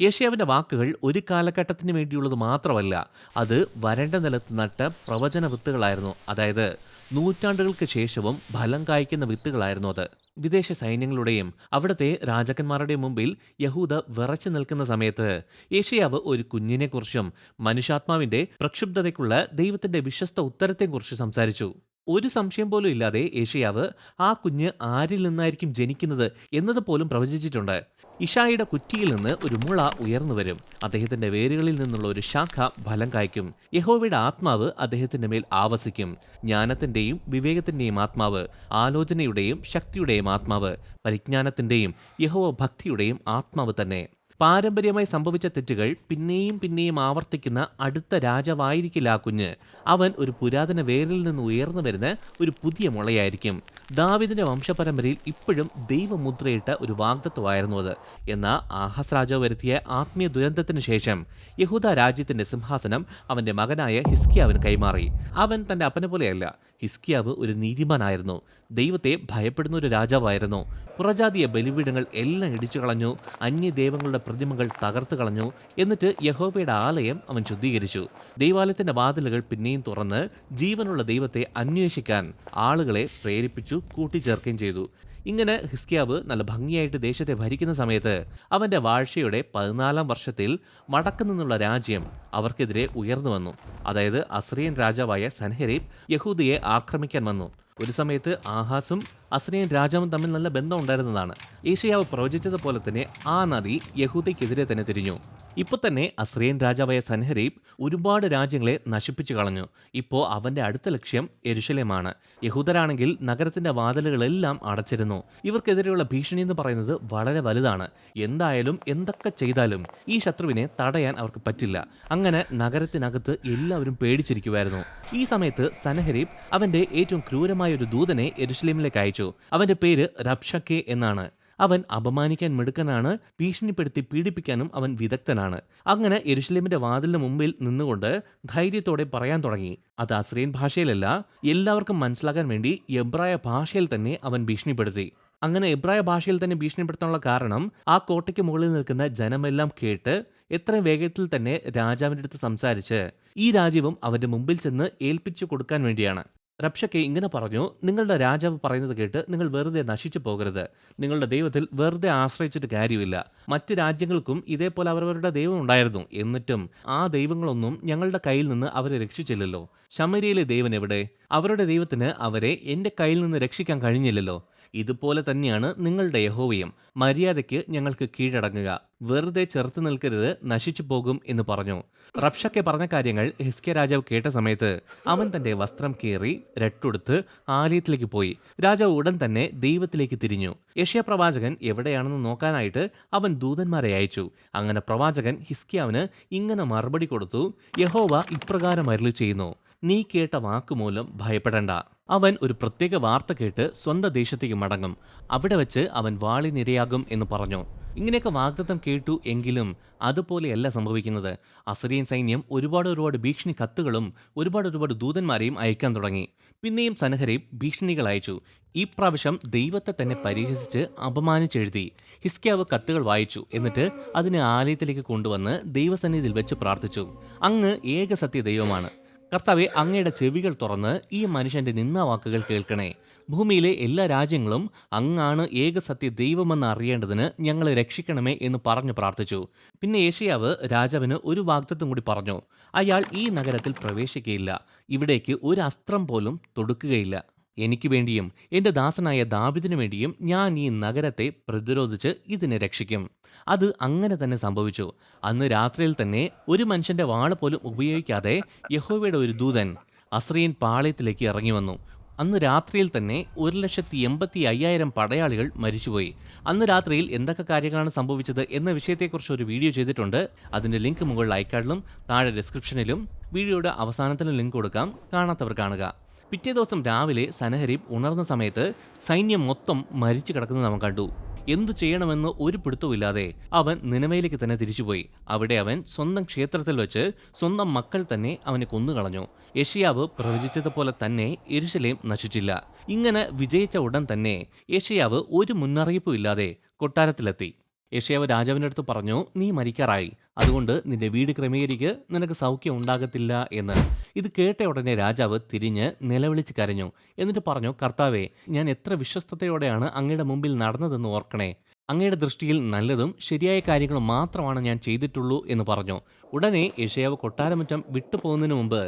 യേശയ്യാവിന്റെ വാക്കുകൾ ഒരു കാലഘട്ടത്തിന് വേണ്ടിയുള്ളത് മാത്രമല്ല, അത് വരണ്ട നിലത്ത് നട്ട പ്രവചന വിത്തുകളായിരുന്നു. അതായത് നൂറ്റാണ്ടുകൾക്ക് ശേഷവും ഫലം കായ്ക്കുന്ന വിത്തുകളായിരുന്നു അത്. വിദേശ സൈന്യങ്ങളുടെയും അവിടുത്തെ രാജാക്കന്മാരുടെയും മുമ്പിൽ യഹൂദ വിറച്ചു നിൽക്കുന്ന സമയത്ത് യേശയ്യാവ് ഒരു കുഞ്ഞിനെക്കുറിച്ചും മനുഷ്യാത്മാവിന്റെ പ്രക്ഷുബ്ധതയ്ക്കുള്ള ദൈവത്തിന്റെ വിശ്വസ്ത ഉത്തരത്തെക്കുറിച്ച് സംസാരിച്ചു. ഒരു സംശയം പോലും ഇല്ലാതെ യേശയ്യാവ് ആ കുഞ്ഞ് ആരിൽ നിന്നായിരിക്കും ജനിക്കുന്നത് എന്നതുപോലും പ്രവചിച്ചിട്ടുണ്ട്. ഇഷായിയുടെ കുറ്റിയിൽ നിന്ന് ഒരു മുള ഉയർന്നു വരും, അദ്ദേഹത്തിന്റെ വേരുകളിൽ നിന്നുള്ള ഒരു ശാഖ ഫലം കായ്ക്കും, യഹോവയുടെ ആത്മാവ് അദ്ദേഹത്തിന്റെ മേൽ ആവസിക്കും, ജ്ഞാനത്തിന്റെയും വിവേകത്തിന്റെയും ആത്മാവ്, ആലോചനയുടെയും ശക്തിയുടെയും ആത്മാവ്, പരിജ്ഞാനത്തിന്റെയും യഹോവ ഭക്തിയുടെയും ആത്മാവ് തന്നെ. പാരമ്പര്യമായി സംഭവിച്ച തെറ്റുകൾ പിന്നെയും പിന്നെയും ആവർത്തിക്കുന്ന അടുത്ത രാജാവായിരിക്കില്ല ആ കുഞ്ഞ്. അവൻ ഒരു പുരാതന വേരിൽ നിന്ന് ഉയർന്നു വരുന്ന ഒരു പുതിയ മുളയായിരിക്കും. ദാവീദിന്റെ വംശപരമ്പരയിൽ ഇപ്പോഴും ദൈവമുദ്രയിട്ട ഒരു വാഗ്ദത്വമായിരുന്നു അത്. എന്നാൽ ആഹാസ് രാജാവ് വരുത്തിയ ആത്മീയ ദുരന്തത്തിന് ശേഷം യഹൂദ രാജ്യത്തിന്റെ സിംഹാസനം അവന്റെ മകനായ ഹിസ്കിയാവിന് കൈമാറി. അവൻ തന്റെ അപ്പനെ പോലെയല്ല. ഹിസ്കിയാവ് ഒരു നീതിമാനായിരുന്നു, ദൈവത്തെ ഭയപ്പെടുന്ന ഒരു രാജാവായിരുന്നു. പുറജാതീയ ബലിപീഠങ്ങൾ എല്ലാം ഇടിച്ചു കളഞ്ഞു, അന്യദൈവങ്ങളുടെ പ്രതിമകൾ തകർത്തു കളഞ്ഞു. എന്നിട്ട് യഹോവയുടെ ആലയം അവൻ ശുദ്ധീകരിച്ചു. ദൈവാലയത്തിന്റെ വാതിലുകൾ പിന്നെയും തുറന്ന് ജീവനുള്ള ദൈവത്തെ അന്വേഷിക്കാൻ ആളുകളെ പ്രേരിപ്പിച്ചു, കൂട്ടിച്ചേർക്കുകയും ചെയ്തു. ഇങ്ങനെ ഹിസ്കിയാവ് നല്ല ഭംഗിയായിട്ട് ദേശത്തെ ഭരിക്കുന്ന സമയത്ത് അവന്റെ വാഴ്ചയുടെ 14-ാം വർഷത്തിൽ വടക്കു നിന്നുള്ള രാജ്യം അവർക്കെതിരെ ഉയർന്നു വന്നു. അതായത് അസ്രിയൻ രാജാവായ സൻഹെരീബ് യഹൂദയെ ആക്രമിക്കാൻ വന്നു. ഒരു സമയത്ത് ആഹാസും അസ്രിയൻ രാജാവും തമ്മിൽ നല്ല ബന്ധം ഉണ്ടായിരുന്നതാണ്. യേശയ്യാവ് പ്രവചിച്ചതുപോലെ തന്നെ ആ നദി യഹൂദയ്ക്കെതിരെ തന്നെ തിരിഞ്ഞു. ഇപ്പൊ തന്നെ അസ്രിയൻ രാജാവായ സൻഹെരീബ് ഒരുപാട് രാജ്യങ്ങളെ നശിപ്പിച്ചു കളഞ്ഞു. ഇപ്പോൾ അവന്റെ അടുത്ത ലക്ഷ്യം യെരുശലേമാണ്. യഹൂദരാണെങ്കിൽ നഗരത്തിന്റെ വാതിലുകളെല്ലാം അടച്ചിരുന്നു. ഇവർക്കെതിരെയുള്ള ഭീഷണി എന്ന് പറയുന്നത് വളരെ വലുതാണ്. എന്തായാലും എന്തൊക്കെ ചെയ്താലും ഈ ശത്രുവിനെ തടയാൻ അവർക്ക് പറ്റില്ല. അങ്ങനെ നഗരത്തിനകത്ത് എല്ലാവരും പേടിച്ചിരിക്കുമായിരുന്നു. ഈ സമയത്ത് സൻഹെരീബ് അവന്റെ ഏറ്റവും ക്രൂരമായ ഒരു ദൂതനെ യെരുശലേമിലേക്ക് അയച്ചു. അവന്റെ പേര് റബ്ഷക്കെ എന്നാണ്. അവൻ അപമാനിക്കാൻ മിടുക്കനാണ്, ഭീഷണിപ്പെടുത്തി പീഡിപ്പിക്കാനും അവൻ വിദഗ്ധനാണ്. അങ്ങനെ യെരുശലേമിന്റെ വാതിലിന് മുമ്പിൽ നിന്നുകൊണ്ട് ധൈര്യത്തോടെ പറയാൻ തുടങ്ങി. അത് അസ്രിയൻ ഭാഷയിലല്ല, എല്ലാവർക്കും മനസ്സിലാക്കാൻ വേണ്ടി എബ്രായ ഭാഷയിൽ തന്നെ അവൻ ഭീഷണിപ്പെടുത്തി. അങ്ങനെ എബ്രായ ഭാഷയിൽ തന്നെ ഭീഷണിപ്പെടുത്താനുള്ള കാരണം ആ കോട്ടയ്ക്ക് മുകളിൽ നിൽക്കുന്ന ജനമെല്ലാം കേട്ട് എത്രയും വേഗത്തിൽ തന്നെ രാജാവിൻ്റെ അടുത്ത് സംസാരിച്ച് ഈ രാജ്യവും അവന്റെ മുമ്പിൽ ചെന്ന് ഏൽപ്പിച്ചു കൊടുക്കാൻ വേണ്ടിയാണ്. റബ്ഷക്കെ ഇങ്ങനെ പറഞ്ഞു: നിങ്ങളുടെ രാജാവ് പറയുന്നത് കേട്ട് നിങ്ങൾ വെറുതെ നശിച്ചു പോകരുത്. നിങ്ങളുടെ ദൈവത്തിൽ വെറുതെ ആശ്രയിച്ചിട്ട് കാര്യമില്ല. മറ്റ് രാജ്യങ്ങൾക്കും ഇതേപോലെ അവരവരുടെ ദൈവം ഉണ്ടായിരുന്നു. എന്നിട്ടും ആ ദൈവങ്ങളൊന്നും ഞങ്ങളുടെ കയ്യിൽ നിന്ന് അവരെ രക്ഷിച്ചില്ലല്ലോ. ശമര്യയിലെ ദൈവൻ എവിടെ? അവരുടെ ദൈവത്തിന് അവരെ എൻ്റെ കയ്യിൽ നിന്ന് രക്ഷിക്കാൻ കഴിഞ്ഞില്ലല്ലോ. ഇതുപോലെ തന്നെയാണ് നിങ്ങളുടെ യഹോവയും. മര്യാദയ്ക്ക് ഞങ്ങൾക്ക് കീഴടങ്ങുക, വെറുതെ ചെറുത്തു നിൽക്കരുത്, നശിച്ചു പോകും എന്ന് പറഞ്ഞു. റബ്ഷക്കെ പറഞ്ഞ കാര്യങ്ങൾ ഹിസ്കിയ രാജാവ് കേട്ട സമയത്ത് അവൻ തന്റെ വസ്ത്രം കീറി രട്ടുടുത്ത് ആലയത്തിലേക്ക് പോയി. രാജാവ് ഉടൻ തന്നെ ദൈവത്തിലേക്ക് തിരിഞ്ഞു. യെശയ്യാ പ്രവാചകൻ എവിടെയാണെന്ന് നോക്കാനായിട്ട് അവൻ ദൂതന്മാരെ അയച്ചു. അങ്ങനെ പ്രവാചകൻ ഹിസ്കിയാവിന് ഇങ്ങനെ മറുപടി കൊടുത്തു: യഹോവ ഇപ്രകാരം അരുളി ചെയ്യുന്നു, നീ കേട്ട വാക്കുമൂലം ഭയപ്പെടേണ്ട. അവൻ ഒരു പ്രത്യേക വാർത്ത കേട്ട് സ്വന്തം ദേശത്തേക്ക് മടങ്ങും. അവിടെ വെച്ച് അവൻ വാളിനിരയാകും എന്ന് പറഞ്ഞു. ഇങ്ങനെയൊക്കെ വാഗ്ദത്തം കേട്ടു. എങ്കിലും അതുപോലെയല്ല സംഭവിക്കുന്നത്. അസിറിയൻ സൈന്യം ഒരുപാട് ഭീഷണി കത്തുകളും ഒരുപാട് ദൂതന്മാരെയും അയക്കാൻ തുടങ്ങി. പിന്നെയും സൻഹെരീബ് ഭീഷണികൾ അയച്ചു. ഈ പ്രാവശ്യം ദൈവത്തെ തന്നെ പരിഹസിച്ച് അപമാനിച്ചെഴുതി. ഹിസ്കിയാവ് കത്തുകൾ വായിച്ചു. എന്നിട്ട് അതിനെ ആലയത്തിലേക്ക് കൊണ്ടുവന്ന് ദൈവസന്നിധിയിൽ വെച്ച് പ്രാർത്ഥിച്ചു: അങ്ങ് ഏക സത്യ ദൈവമാണ്. കർത്താവെ, അങ്ങയുടെ ചെവികൾ തുറന്ന് ഈ മനുഷ്യന്റെ നിന്ദാവാക്കുകൾ കേൾക്കണേ. ഭൂമിയിലെ എല്ലാ രാജ്യങ്ങളും അങ്ങാണ് ഏക സത്യ ദൈവമെന്ന് അറിയേണ്ടതിന് ഞങ്ങളെ രക്ഷിക്കണമേ എന്ന് പറഞ്ഞു പ്രാർത്ഥിച്ചു. പിന്നെ യേശയ്യാവ് രാജാവിന് ഒരു വാഗ്ദത്തം കൂടി പറഞ്ഞു: അയാൾ ഈ നഗരത്തിൽ പ്രവേശിക്കുകയില്ല, ഇവിടേക്ക് ഒരു അസ്ത്രം പോലും തൊടുക്കുകയില്ല. എനിക്ക് വേണ്ടിയും എൻ്റെ ദാസനായ ദാവീദിനു വേണ്ടിയും ഞാൻ ഈ നഗരത്തെ പ്രതിരോധിച്ച് ഇതിനെ രക്ഷിക്കും. അത് അങ്ങനെ തന്നെ സംഭവിച്ചു. അന്ന് രാത്രിയിൽ തന്നെ ഒരു മനുഷ്യന്റെ വാള് പോലും ഉപയോഗിക്കാതെ യഹോവയുടെ ഒരു ദൂതൻ അസ്രിയൻ പാളയത്തിലേക്ക് ഇറങ്ങി വന്നു. അന്ന് രാത്രിയിൽ തന്നെ 1,85,000 പടയാളികൾ മരിച്ചുപോയി. അന്ന് രാത്രിയിൽ എന്തൊക്കെ കാര്യങ്ങളാണ് സംഭവിച്ചത് എന്ന വിഷയത്തെക്കുറിച്ച് ഒരു വീഡിയോ ചെയ്തിട്ടുണ്ട്. അതിൻ്റെ ലിങ്ക് മുകളിൽ ഐക്കാർഡിലും താഴെ ഡിസ്ക്രിപ്ഷനിലും വീഡിയോയുടെ അവസാനത്തിലും ലിങ്ക് കൊടുക്കാം. കാണാത്തവർ കാണുക. പിറ്റേ ദിവസം രാവിലെ സൻഹെരീബ് ഉണർന്ന സമയത്ത് സൈന്യം മൊത്തം മരിച്ചു കിടക്കുന്നത് അവൻ കണ്ടു. എന്തു ചെയ്യണമെന്ന് ഒരു പിടുത്തവുമില്ലാതെ അവൻ നിനവയിലേക്ക് തന്നെ തിരിച്ചുപോയി. അവിടെ അവൻ സ്വന്തം ക്ഷേത്രത്തിൽ വെച്ച് സ്വന്തം മക്കൾ തന്നെ അവനെ കൊന്നുകളഞ്ഞു. യെശയ്യാവ് പ്രവചിച്ചതുപോലെ തന്നെ യെരുശലേം നശിച്ചില്ല. ഇങ്ങനെ വിജയിച്ച ഉടൻ തന്നെ യെശയ്യാവ് ഒരു മുന്നറിയിപ്പും ഇല്ലാതെ കൊട്ടാരത്തിലെത്തി. യെശയ്യാവ് രാജാവിൻ്റെ അടുത്ത് പറഞ്ഞു, നീ മരിക്കാറായി, അതുകൊണ്ട് നിന്റെ വീട് ക്രമീകരിക്ക്, നിനക്ക് സൗഖ്യം ഉണ്ടാകത്തില്ല എന്ന്. ഇത് കേട്ട ഉടനെ രാജാവ് തിരിഞ്ഞ് നിലവിളിച്ച് കരഞ്ഞു. എന്നിട്ട് പറഞ്ഞു, കർത്താവേ, ഞാൻ എത്ര വിശ്വസ്തയോടെയാണ് അങ്ങയുടെ മുമ്പിൽ നടന്നതെന്ന് ഓർക്കണേ. അങ്ങയുടെ ദൃഷ്ടിയിൽ നല്ലതും ശരിയായ കാര്യങ്ങളും മാത്രമാണ് ഞാൻ ചെയ്തിട്ടുള്ളൂ എന്ന് പറഞ്ഞു. ഉടനെ യെശയ്യാവ് കൊട്ടാരമുറ്റം വിട്ടുപോകുന്നതിന് മുമ്പ്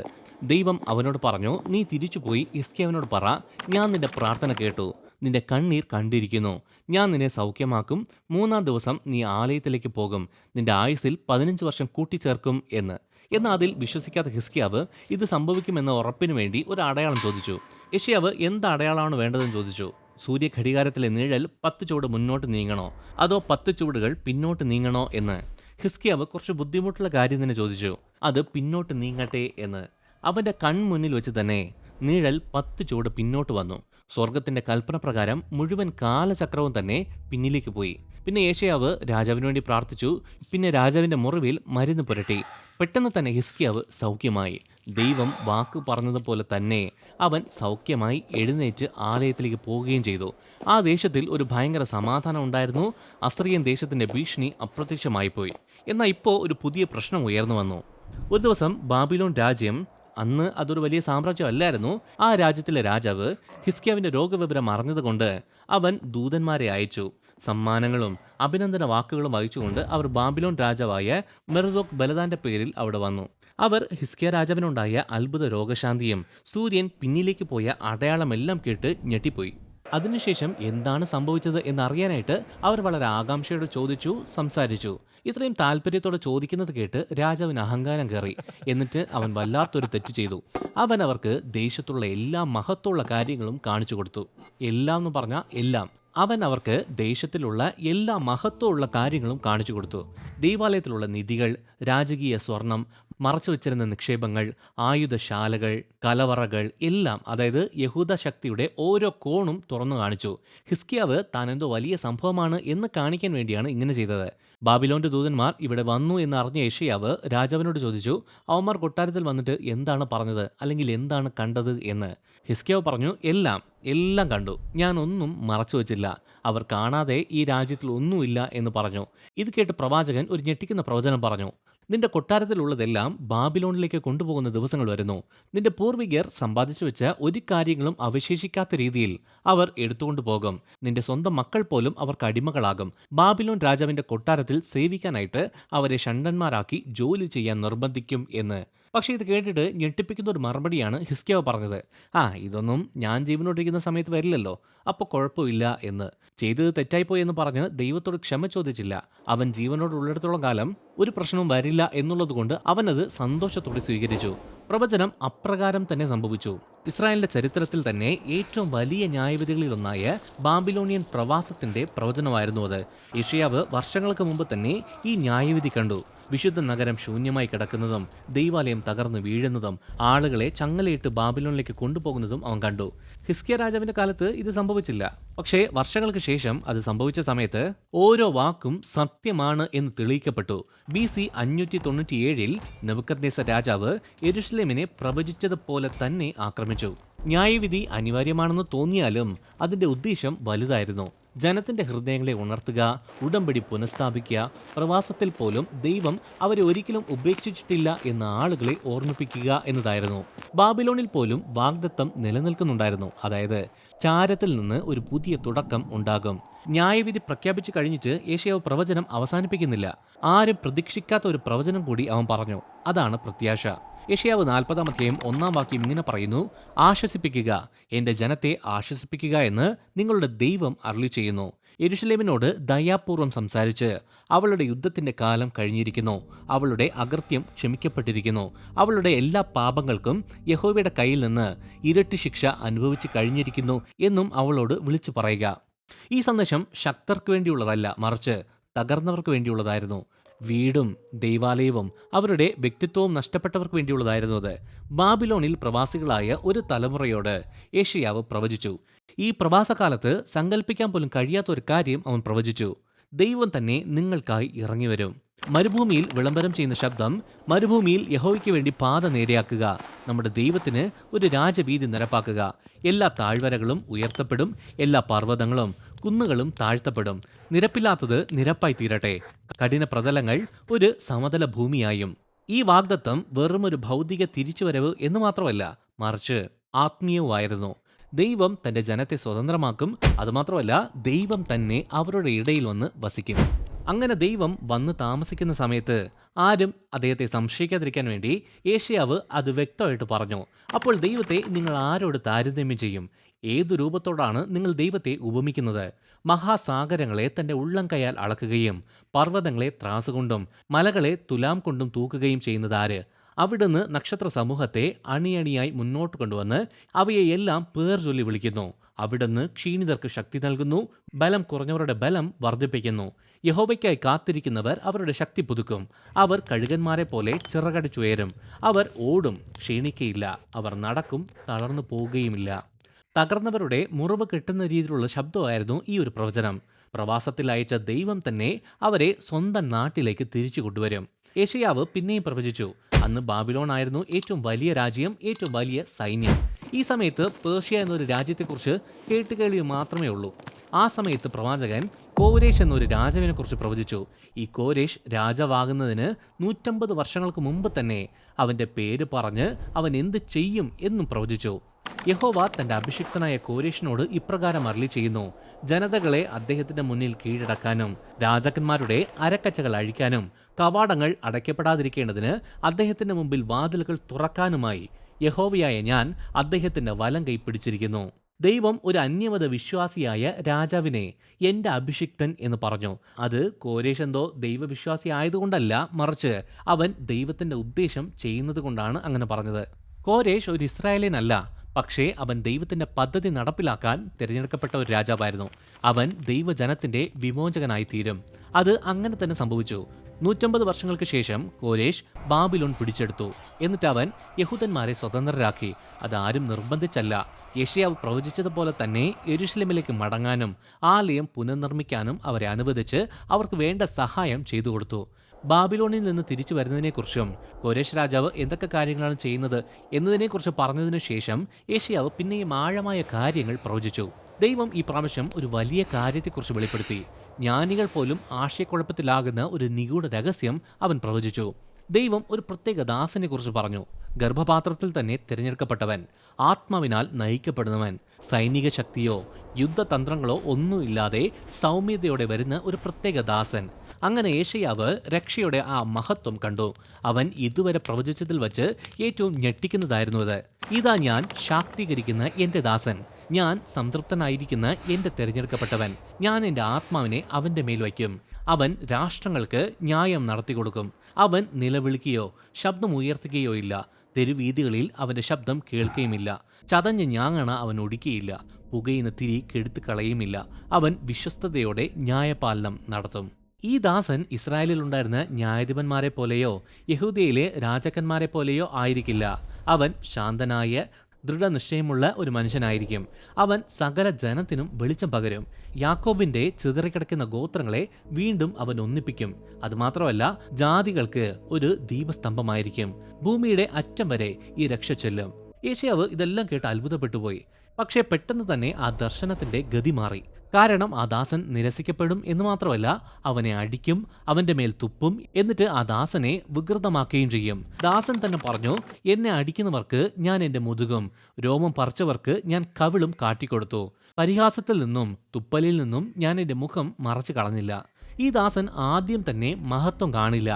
ദൈവം അവനോട് പറഞ്ഞു, നീ തിരിച്ചുപോയി ഹിസ്കീയാവിനോട് പറ, ഞാൻ നിന്റെ പ്രാർത്ഥന കേട്ടു, നിന്റെ കണ്ണീർ കണ്ടിരിക്കുന്നു, ഞാൻ നിന്നെ സൗഖ്യമാക്കും, 3-ാം ദിവസം നീ ആലയത്തിലേക്ക് പോകും, നിന്റെ ആയുസ്സിൽ 15 വർഷം കൂട്ടിച്ചേർക്കും എന്ന്. എന്നാൽ അതിൽ വിശ്വസിക്കാത്ത ഹിസ്കീയാവ് ഇത് സംഭവിക്കുമെന്ന ഉറപ്പിനു വേണ്ടി ഒരു അടയാളം ചോദിച്ചു. യെശയ്യാവ് എന്ത് അടയാളമാണ് വേണ്ടതെന്ന് ചോദിച്ചു. സൂര്യഘടികാരത്തിലെ നിഴൽ 10 ചുവട് മുന്നോട്ട് നീങ്ങണോ, അതോ 10 ചുവടുകൾ പിന്നോട്ട് നീങ്ങണോ എന്ന്. ഹിസ്കീയാവ് കുറച്ച് ബുദ്ധിമുട്ടുള്ള കാര്യം തന്നെ ചോദിച്ചു. അത് പിന്നോട്ട് നീങ്ങട്ടെ എന്ന്. അവൻ്റെ കൺമുന്നിൽ വെച്ച് തന്നെ നിഴൽ 10 ചുവട് പിന്നോട്ട് വന്നു. സ്വർഗത്തിന്റെ കൽപ്പന പ്രകാരം മുഴുവൻ കാലചക്രവും തന്നെ പിന്നിലേക്ക് പോയി. പിന്നെ യെശയ്യാവ് രാജാവിന് വേണ്ടി പ്രാർത്ഥിച്ചു. പിന്നെ രാജാവിന്റെ മുറിവിൽ മരുന്ന് പുരട്ടി. പെട്ടെന്ന് തന്നെ ഹിസ്കീയാവ് സൗഖ്യമായി. ദൈവം വാക്ക് പറഞ്ഞതുപോലെ തന്നെ അവൻ സൗഖ്യമായി എഴുന്നേറ്റ് ആലയത്തിലേക്ക് പോവുകയും ചെയ്തു. ആ ദേശത്തിൽ ഒരു ഭയങ്കര സമാധാനം ഉണ്ടായിരുന്നു. അസ്സീറിയൻ ദേശത്തിന്റെ ഭീഷണി അപ്രത്യക്ഷമായിപ്പോയി. എന്നാൽ ഇപ്പോൾ ഒരു പുതിയ പ്രശ്നം ഉയർന്നു വന്നു. ഒരു ദിവസം ബാബിലോൺ രാജ്യം, അന്ന് അതൊരു വലിയ സാമ്രാജ്യം അല്ലായിരുന്നു, ആ രാജ്യത്തിലെ രാജാവ് ഹിസ്കീയാവിന്റെ രോഗവിവരം അറിഞ്ഞതുകൊണ്ട് അവൻ ദൂതന്മാരെ അയച്ചു. സമ്മാനങ്ങളും അഭിനന്ദന വാക്കുകളും അയച്ചുകൊണ്ട് അവർ ബാബിലോൺ രാജാവായ മെർദോക് ബലദാന്റെ പേരിൽ അവിടെ വന്നു. അവർ ഹിസ്കീയ രാജാവിനുണ്ടായ അത്ഭുത രോഗശാന്തിയും സൂര്യൻ പിന്നിലേക്ക് പോയ അടയാളമെല്ലാം കേട്ട് ഞെട്ടിപ്പോയി. അതിനുശേഷം എന്താണ് സംഭവിച്ചത് എന്നറിയാനായിട്ട് അവർ വളരെ ആകാംക്ഷയോടെ ചോദിച്ചു, സംസാരിച്ചു. ഇത്രയും താല്പര്യത്തോടെ ചോദിക്കുന്നത് കേട്ട് രാജാവിന് അഹങ്കാരം കയറി. എന്നിട്ട് അവൻ വല്ലാത്തൊരു തെറ്റ് ചെയ്തു. അവൻ അവർക്ക് ദേശത്തുള്ള എല്ലാ മഹത്വമുള്ള കാര്യങ്ങളും കാണിച്ചു കൊടുത്തു. എല്ലാം എന്ന് പറഞ്ഞാൽ എല്ലാം. അവൻ അവർക്ക് ദേശത്തിലുള്ള എല്ലാ മഹത്വമുള്ള കാര്യങ്ങളും കാണിച്ചു കൊടുത്തു. ദൈവാലയത്തിലുള്ള നിധികൾ, രാജകീയ സ്വർണം, മറച്ചു വെച്ചിരുന്ന നിക്ഷേപങ്ങൾ, ആയുധശാലകൾ, കലവറകൾ എല്ലാം, അതായത് യഹൂദ ശക്തിയുടെ ഓരോ കോണും തുറന്നു കാണിച്ചു. ഹിസ്കീയാവ് താൻ എന്തോ വലിയ സംഭവമാണ് എന്ന് കാണിക്കാൻ വേണ്ടിയാണ് ഇങ്ങനെ ചെയ്തത്. ബാബിലോന്റെ ദൂതന്മാർ ഇവിടെ വന്നു എന്ന് അറിഞ്ഞ യെശയ്യാവ് രാജാവിനോട് ചോദിച്ചു, അവന്മാർ കൊട്ടാരത്തിൽ വന്നിട്ട് എന്താണ് പറഞ്ഞത്, അല്ലെങ്കിൽ എന്താണ് കണ്ടത് എന്ന്. ഹിസ്കീയാവ് പറഞ്ഞു, എല്ലാം കണ്ടു, ഞാൻ ഒന്നും മറച്ചു വച്ചില്ല, അവർ കാണാതെ ഈ രാജ്യത്തിൽ ഒന്നുമില്ല എന്ന് പറഞ്ഞു. ഇത് കേട്ട് പ്രവാചകൻ ഒരു ഞെട്ടിക്കുന്ന പ്രവചനം പറഞ്ഞു. നിന്റെ കൊട്ടാരത്തിലുള്ളതെല്ലാം ബാബിലോണിലേക്ക് കൊണ്ടുപോകുന്ന ദിവസങ്ങൾ വരുന്നു. നിന്റെ പൂർവികർ സമ്പാദിച്ചു വെച്ച ഒരു കാര്യങ്ങളും അവശേഷിക്കാത്ത രീതിയിൽ അവർ എടുത്തുകൊണ്ടു പോകും. നിന്റെ സ്വന്തം മക്കൾ പോലും അവർക്ക് അടിമകളാകും. ബാബിലോൺ രാജാവിന്റെ കൊട്ടാരത്തിൽ സേവിക്കാനായിട്ട് അവരെ ഷണ്ഡന്മാരാക്കി ജോലി ചെയ്യാൻ നിർബന്ധിക്കും എന്ന്. പക്ഷേ ഇത് കേട്ടിട്ട് ഞെട്ടിപ്പിക്കുന്ന ഒരു മറുപടിയാണ് ഹിസ്കീയാവ് പറഞ്ഞത്. ഇതൊന്നും ഞാൻ ജീവനോടിരിക്കുന്ന സമയത്ത് വരില്ലല്ലോ, അപ്പോൾ കുഴപ്പമില്ല എന്ന്. ചെയ്തത് തെറ്റായിപ്പോയി എന്ന് പറഞ്ഞ് ദൈവത്തോട് ക്ഷമ ചോദിച്ചില്ല. അവൻ ജീവനോടുള്ളിടത്തോളം കാലം ഒരു പ്രശ്നവും വരില്ല എന്നുള്ളതുകൊണ്ട് അവനത് സന്തോഷത്തോടെ സ്വീകരിച്ചു. പ്രവചനം അപ്രകാരം തന്നെ സംഭവിച്ചു. ഇസ്രായേലിന്റെ ചരിത്രത്തിൽ തന്നെ ഏറ്റവും വലിയ ന്യായവിധികളിലൊന്നായ ബാബിലോണിയൻ പ്രവാസത്തിന്റെ പ്രവചനമായിരുന്നു അത്. യെശയ്യാവ് വർഷങ്ങൾക്ക് മുമ്പ് തന്നെ ഈ ന്യായവിധി കണ്ടു. വിശുദ്ധ നഗരം ശൂന്യമായി കിടക്കുന്നതും ദൈവാലയം തകർന്നു വീഴുന്നതും ആളുകളെ ചങ്ങലയിട്ട് ബാബിലോണിലേക്ക് കൊണ്ടുപോകുന്നതും അവൻ കണ്ടു. ഹിസ്കീയ രാജാവിന്റെ കാലത്ത് ഇത് സംഭവിച്ചില്ല. പക്ഷേ വർഷങ്ങൾക്ക് ശേഷം അത് സംഭവിച്ച സമയത്ത് ഓരോ വാക്കും സത്യമാണ് എന്ന് തെളിയിക്കപ്പെട്ടു. BC 597 നെബൂഖദ്നേസർ രാജാവ് യെരുശലേമിനെ പ്രവചിച്ചതുപോലെ തന്നെ ആക്രമിച്ചു. ന്യായവിധി അനിവാര്യമാണെന്ന് തോന്നിയാലും അതിന്റെ ഉദ്ദേശം വലുതായിരുന്നു. ജനത്തിന്റെ ഹൃദയങ്ങളെ ഉണർത്തുക, ഉടമ്പടി പുനഃസ്ഥാപിക്കുക, പ്രവാസത്തിൽ പോലും ദൈവം അവരെ ഒരിക്കലും ഉപേക്ഷിച്ചിട്ടില്ല എന്ന ആളുകളെ ഓർമ്മിപ്പിക്കുക എന്നതായിരുന്നു. ബാബിലോണിൽ പോലും വാഗ്ദത്തം നിലനിൽക്കുന്നുണ്ടായിരുന്നു. അതായത് ചാരത്തിൽ നിന്ന് ഒരു പുതിയ തുടക്കം ഉണ്ടാകും. ന്യായവിധി പ്രഖ്യാപിച്ചു കഴിഞ്ഞിട്ട് യെശയ്യാവ് പ്രവചനം അവസാനിപ്പിക്കുന്നില്ല. ആരും പ്രതീക്ഷിക്കാത്ത ഒരു പ്രവചനം കൂടി അവൻ പറഞ്ഞു. അതാണ് പ്രത്യാശ. യെശയ്യാവ് 40-ാം അധ്യായം 1-ാം വാക്യം ഇങ്ങനെ പറയുന്നു, ആശ്വസിപ്പിക്കുക, എന്റെ ജനത്തെ ആശ്വസിപ്പിക്കുക എന്ന് നിങ്ങളുടെ ദൈവം അരുളി ചെയ്യുന്നു. യെരുശലേമിനോട് ദയാപൂർവം സംസാരിച്ച്, അവളുടെ യുദ്ധത്തിന്റെ കാലം കഴിഞ്ഞിരിക്കുന്നു, അവളുടെ അകൃത്യം ക്ഷമിക്കപ്പെട്ടിരിക്കുന്നു, അവളുടെ എല്ലാ പാപങ്ങൾക്കും യഹോവയുടെ കയ്യിൽ നിന്ന് ഇരട്ടി ശിക്ഷ അനുഭവിച്ചു കഴിഞ്ഞിരിക്കുന്നു എന്നും അവളോട് വിളിച്ചു പറയുക. ഈ സന്ദേശം ശക്തർക്ക് വേണ്ടിയുള്ളതല്ല, മറിച്ച് തകർന്നവർക്ക് വേണ്ടിയുള്ളതായിരുന്നു. വീടും ദൈവാലയവും അവരുടെ വ്യക്തിത്വവും നഷ്ടപ്പെട്ടവർക്ക് വേണ്ടിയുള്ളതായിരുന്നു അത്. ബാബിലോണിൽ പ്രവാസികളായ ഒരു തലമുറയോട് യെശയ്യാവ് പ്രവചിച്ചു. ഈ പ്രവാസകാലത്ത് സങ്കല്പിക്കാൻ പോലും കഴിയാത്ത ഒരു കാര്യം അവൻ പ്രവചിച്ചു. ദൈവം തന്നെ നിങ്ങൾക്കായി ഇറങ്ങി വരും. മരുഭൂമിയിൽ വിളംബരം ചെയ്യുന്ന ശബ്ദം, മരുഭൂമിയിൽ യഹോവയ്ക്ക് വേണ്ടി പാത നേരെയാക്കുക, നമ്മുടെ ദൈവത്തിന് ഒരു രാജവീതി നിരപ്പാക്കുക. എല്ലാ താഴ്വരകളും ഉയർത്തപ്പെടും, എല്ലാ പർവ്വതങ്ങളും കുന്നുകളും താഴ്ത്തപ്പെടും, നിരപ്പില്ലാത്തത് നിരപ്പായി തീരട്ടെ, കഠിന പ്രതലങ്ങൾ ഒരു സമതല ഭൂമിയായും. ഈ വാഗ്ദത്തം വെറുമൊരു ഭൗതിക തിരിച്ചുവരവ് എന്ന് മാത്രമല്ല, മറിച്ച് ആത്മീയവുമായിരുന്നു. ദൈവം തന്റെ ജനത്തെ സ്വതന്ത്രമാക്കും, അതുമാത്രമല്ല ദൈവം തന്നെ അവരുടെ ഇടയിൽ വന്ന് വസിക്കും. അങ്ങനെ ദൈവം വന്ന് താമസിക്കുന്ന സമയത്ത് ആരും അദ്ദേഹത്തെ സംശയിക്കാതിരിക്കാൻ വേണ്ടി യേശയ്യാവ് അത് വ്യക്തമായിട്ട് പറഞ്ഞു. അപ്പോൾ ദൈവത്തെ നിങ്ങൾ ആരോട് താരതമ്യം ചെയ്യും? ഏതു രൂപത്തോടാണ് നിങ്ങൾ ദൈവത്തെ ഉപമിക്കുന്നത്? മഹാസാഗരങ്ങളെ തന്റെ ഉള്ളം കൈയാൽ അളക്കുകയും പർവ്വതങ്ങളെ ത്രാസുകൊണ്ടും മലകളെ തുലാം കൊണ്ടും തൂക്കുകയും ചെയ്യുന്നത് ആര്? അവിടുന്ന് നക്ഷത്ര സമൂഹത്തെ അണിയണിയായി മുന്നോട്ട് കൊണ്ടുവന്ന് അവയെയെല്ലാം പേർ ചൊല്ലി വിളിക്കുന്നു. അവിടുന്ന് ക്ഷീണിതർക്ക് ശക്തി നൽകുന്നു, ബലം കുറഞ്ഞവരുടെ ബലം വർദ്ധിപ്പിക്കുന്നു. യഹോവയ്ക്കായി കാത്തിരിക്കുന്നവർ അവരുടെ ശക്തി പുതുക്കും. അവർ കഴുകന്മാരെ പോലെ ചിറകടിച്ചുയരും. അവർ ഓടും, ക്ഷീണിക്കയില്ല. അവർ നടക്കും, തളർന്നു പോവുകയുമില്ല. തകർന്നവരുടെ മുറിവ് കെട്ടുന്ന രീതിയിലുള്ള ശബ്ദമായിരുന്നു ഈ ഒരു പ്രവചനം. പ്രവാസത്തിൽ അയച്ച ദൈവം തന്നെ അവരെ സ്വന്തം നാട്ടിലേക്ക് തിരിച്ചു കൊണ്ടുവരും. യേശയ്യാവ് പിന്നെയും പ്രവചിച്ചു, അന്ന് ബാബിലോൺ ആയിരുന്നു ഏറ്റവും വലിയ രാജ്യം, ഏറ്റവും വലിയ സൈന്യം. ഈ സമയത്ത് പേർഷ്യ എന്നൊരു രാജ്യത്തെക്കുറിച്ച് കേട്ടുകേൾവി മാത്രമേ ഉള്ളൂ. ആ സമയത്ത് പ്രവാചകൻ കോരേഷ് എന്നൊരു രാജാവിനെ കുറിച്ച് പ്രവചിച്ചു. ഈ കോരേഷ് രാജാവാകുന്നതിന് 150 വർഷങ്ങൾക്ക് മുമ്പ് തന്നെ അവന്റെ പേര് പറഞ്ഞ് അവൻ എന്ത് ചെയ്യും എന്നും പ്രവചിച്ചു. യഹോവ തന്റെ അഭിഷിക്തനായ കോരേഷിനോട് ഇപ്രകാരം അരുളി ചെയ്യുന്നു: ജനതകളെ അദ്ദേഹത്തിന്റെ മുന്നിൽ കീഴടക്കാനും രാജാക്കന്മാരുടെ അരക്കച്ചകൾ അഴിക്കാനും കവാടങ്ങൾ അടയ്ക്കപ്പെടാതിരിക്കേണ്ടതിന് അദ്ദേഹത്തിന്റെ മുമ്പിൽ വാതിലുകൾ തുറക്കാനുമായി യഹോവയായ ഞാൻ അദ്ദേഹത്തിന്റെ വലം കൈ പിടിച്ചിരിക്കുന്നു. ദൈവം ഒരു അന്യമത വിശ്വാസിയായ രാജാവിനെ എന്റെ അഭിഷിക്തൻ എന്ന് പറഞ്ഞു. അത് കോരേഷ് എന്തോ ദൈവവിശ്വാസി ആയതുകൊണ്ടല്ല, മറിച്ച് അവൻ ദൈവത്തിന്റെ ഉദ്ദേശം ചെയ്യുന്നത് കൊണ്ടാണ് അങ്ങനെ പറഞ്ഞത്. കോരേഷ് ഒരു ഇസ്രായേലിയനല്ല, പക്ഷേ അവൻ ദൈവത്തിന്റെ പദ്ധതി നടപ്പിലാക്കാൻ തിരഞ്ഞെടുക്കപ്പെട്ട ഒരു രാജാവായിരുന്നു. അവൻ ദൈവജനത്തിന്റെ വിമോചകനായി തീരും. അത് അങ്ങനെ തന്നെ സംഭവിച്ചു. 150 വർഷങ്ങൾക്ക് ശേഷം കോരേഷ് ബാബിലോൺ പിടിച്ചെടുത്തു. എന്നിട്ട് അവൻ യഹൂദന്മാരെ സ്വതന്ത്രരാക്കി. അതാരും നിർബന്ധിച്ചല്ല. യെശയ്യാവ് പ്രവചിച്ചതുപോലെ തന്നെ യെരൂശലേമിലേക്ക് മടങ്ങാനും ആലയം പുനർനിർമ്മിക്കാനും അവരെ അനുവദിച്ച് അവർക്ക് വേണ്ട സഹായം ചെയ്തു കൊടുത്തു. ബാബിലോണിൽ നിന്ന് തിരിച്ചു വരുന്നതിനെക്കുറിച്ചും കോരേഷ് രാജാവ് എന്തൊക്കെ കാര്യങ്ങളാണ് ചെയ്യുന്നത് എന്നതിനെക്കുറിച്ച് പറഞ്ഞതിനു ശേഷം യെശയ്യാവ് പിന്നെയും ആഴമായ കാര്യങ്ങൾ പ്രവചിച്ചു. ദൈവം ഈ പ്രാവശ്യം ഒരു വലിയ കാര്യത്തെക്കുറിച്ച് വെളിപ്പെടുത്തി. ജ്ഞാനികൾ പോലും ആശയക്കുഴപ്പത്തിലാകുന്ന ഒരു നിഗൂഢ രഹസ്യം അവൻ പ്രവചിച്ചു. ദൈവം ഒരു പ്രത്യേക ദാസനെ കുറിച്ച് പറഞ്ഞു. ഗർഭപാത്രത്തിൽ തന്നെ തിരഞ്ഞെടുക്കപ്പെട്ടവൻ, ആത്മാവിനാൽ നയിക്കപ്പെടുന്നവൻ, സൈനിക ശക്തിയോ യുദ്ധതന്ത്രങ്ങളോ ഒന്നുമില്ലാതെ സൗമ്യതയോടെ വരുന്ന ഒരു പ്രത്യേക ദാസൻ. അങ്ങനെ യേശയ്യാവ് രക്ഷയുടെ ആ മഹത്വം കണ്ടു. അവൻ ഇതുവരെ പ്രവചിച്ചതിൽ വച്ച് ഏറ്റവും ഞെട്ടിക്കുന്നതായിരുന്നു അത്. ഇതാ ഞാൻ ശാക്തീകരിക്കുന്ന എൻ്റെ ദാസൻ, ഞാൻ സംതൃപ്തനായിരിക്കുന്ന എൻ്റെ തിരഞ്ഞെടുക്കപ്പെട്ടവൻ. ഞാൻ എൻ്റെ ആത്മാവിനെ അവൻ്റെ മേൽ വയ്ക്കും. അവൻ രാഷ്ട്രങ്ങൾക്ക് ന്യായം നടത്തിക്കൊടുക്കും. അവൻ നിലവിളിക്കുകയോ ശബ്ദമുയർത്തുകയോ ഇല്ല. തെരുവീഥികളിൽ അവൻ്റെ ശബ്ദം കേൾക്കുകയുമില്ല. ചതഞ്ഞ ഞാങ്ങണ അവൻ ഒടിക്കുകയില്ല. പുകയുന്ന തിരി കെടുത്തു കളയുമില്ല. അവൻ വിശ്വസ്തയോടെ ന്യായപാലനം നടത്തും. ഈ ദാസൻ ഇസ്രായേലിൽ ഉണ്ടായിരുന്ന ന്യായാധിപന്മാരെ പോലെയോ യഹൂദയിലെ രാജാക്കന്മാരെ പോലെയോ ആയിരിക്കില്ല. അവൻ ശാന്തനായ ദൃഢനിശ്ചയമുള്ള ഒരു മനുഷ്യനായിരിക്കും. അവൻ സകല ജനത്തിനും വെളിച്ചം പകരും. യാക്കോബിന്റെ ചിതറിക്കിടക്കുന്ന ഗോത്രങ്ങളെ വീണ്ടും അവൻ ഒന്നിപ്പിക്കും. അതുമാത്രമല്ല, ജാതികൾക്ക് ഒരു ദീപസ്തംഭമായിരിക്കും. ഭൂമിയുടെ അറ്റം വരെ ഈ രക്ഷ ചെല്ലും. യേശയ്യാവ് ഇതെല്ലാം കേട്ട് അത്ഭുതപ്പെട്ടുപോയി. പക്ഷേ പെട്ടെന്ന് തന്നെ ആ ദർശനത്തിന്റെ ഗതി മാറി. കാരണം ആ ദാസൻ നിരസിക്കപ്പെടും എന്ന് മാത്രമല്ല, അവനെ അടിക്കും, അവന്റെ മേൽ തുപ്പും, എന്നിട്ട് ആ ദാസനെ വികൃതമാക്കുകയും ചെയ്യും. ദാസൻ തന്നെ പറഞ്ഞു, എന്നെ അടിക്കുന്നവർക്ക് ഞാൻ എൻ്റെ മുതുകും, രോമം പറിച്ചവർക്ക് ഞാൻ കവിളും കാട്ടിക്കൊടുത്തു. പരിഹാസത്തിൽ നിന്നും തുപ്പലിൽ നിന്നും ഞാൻ എൻ്റെ മുഖം മറച്ചു കളഞ്ഞില്ല. ഈ ദാസൻ ആദ്യം തന്നെ മഹത്വം കാണില്ല,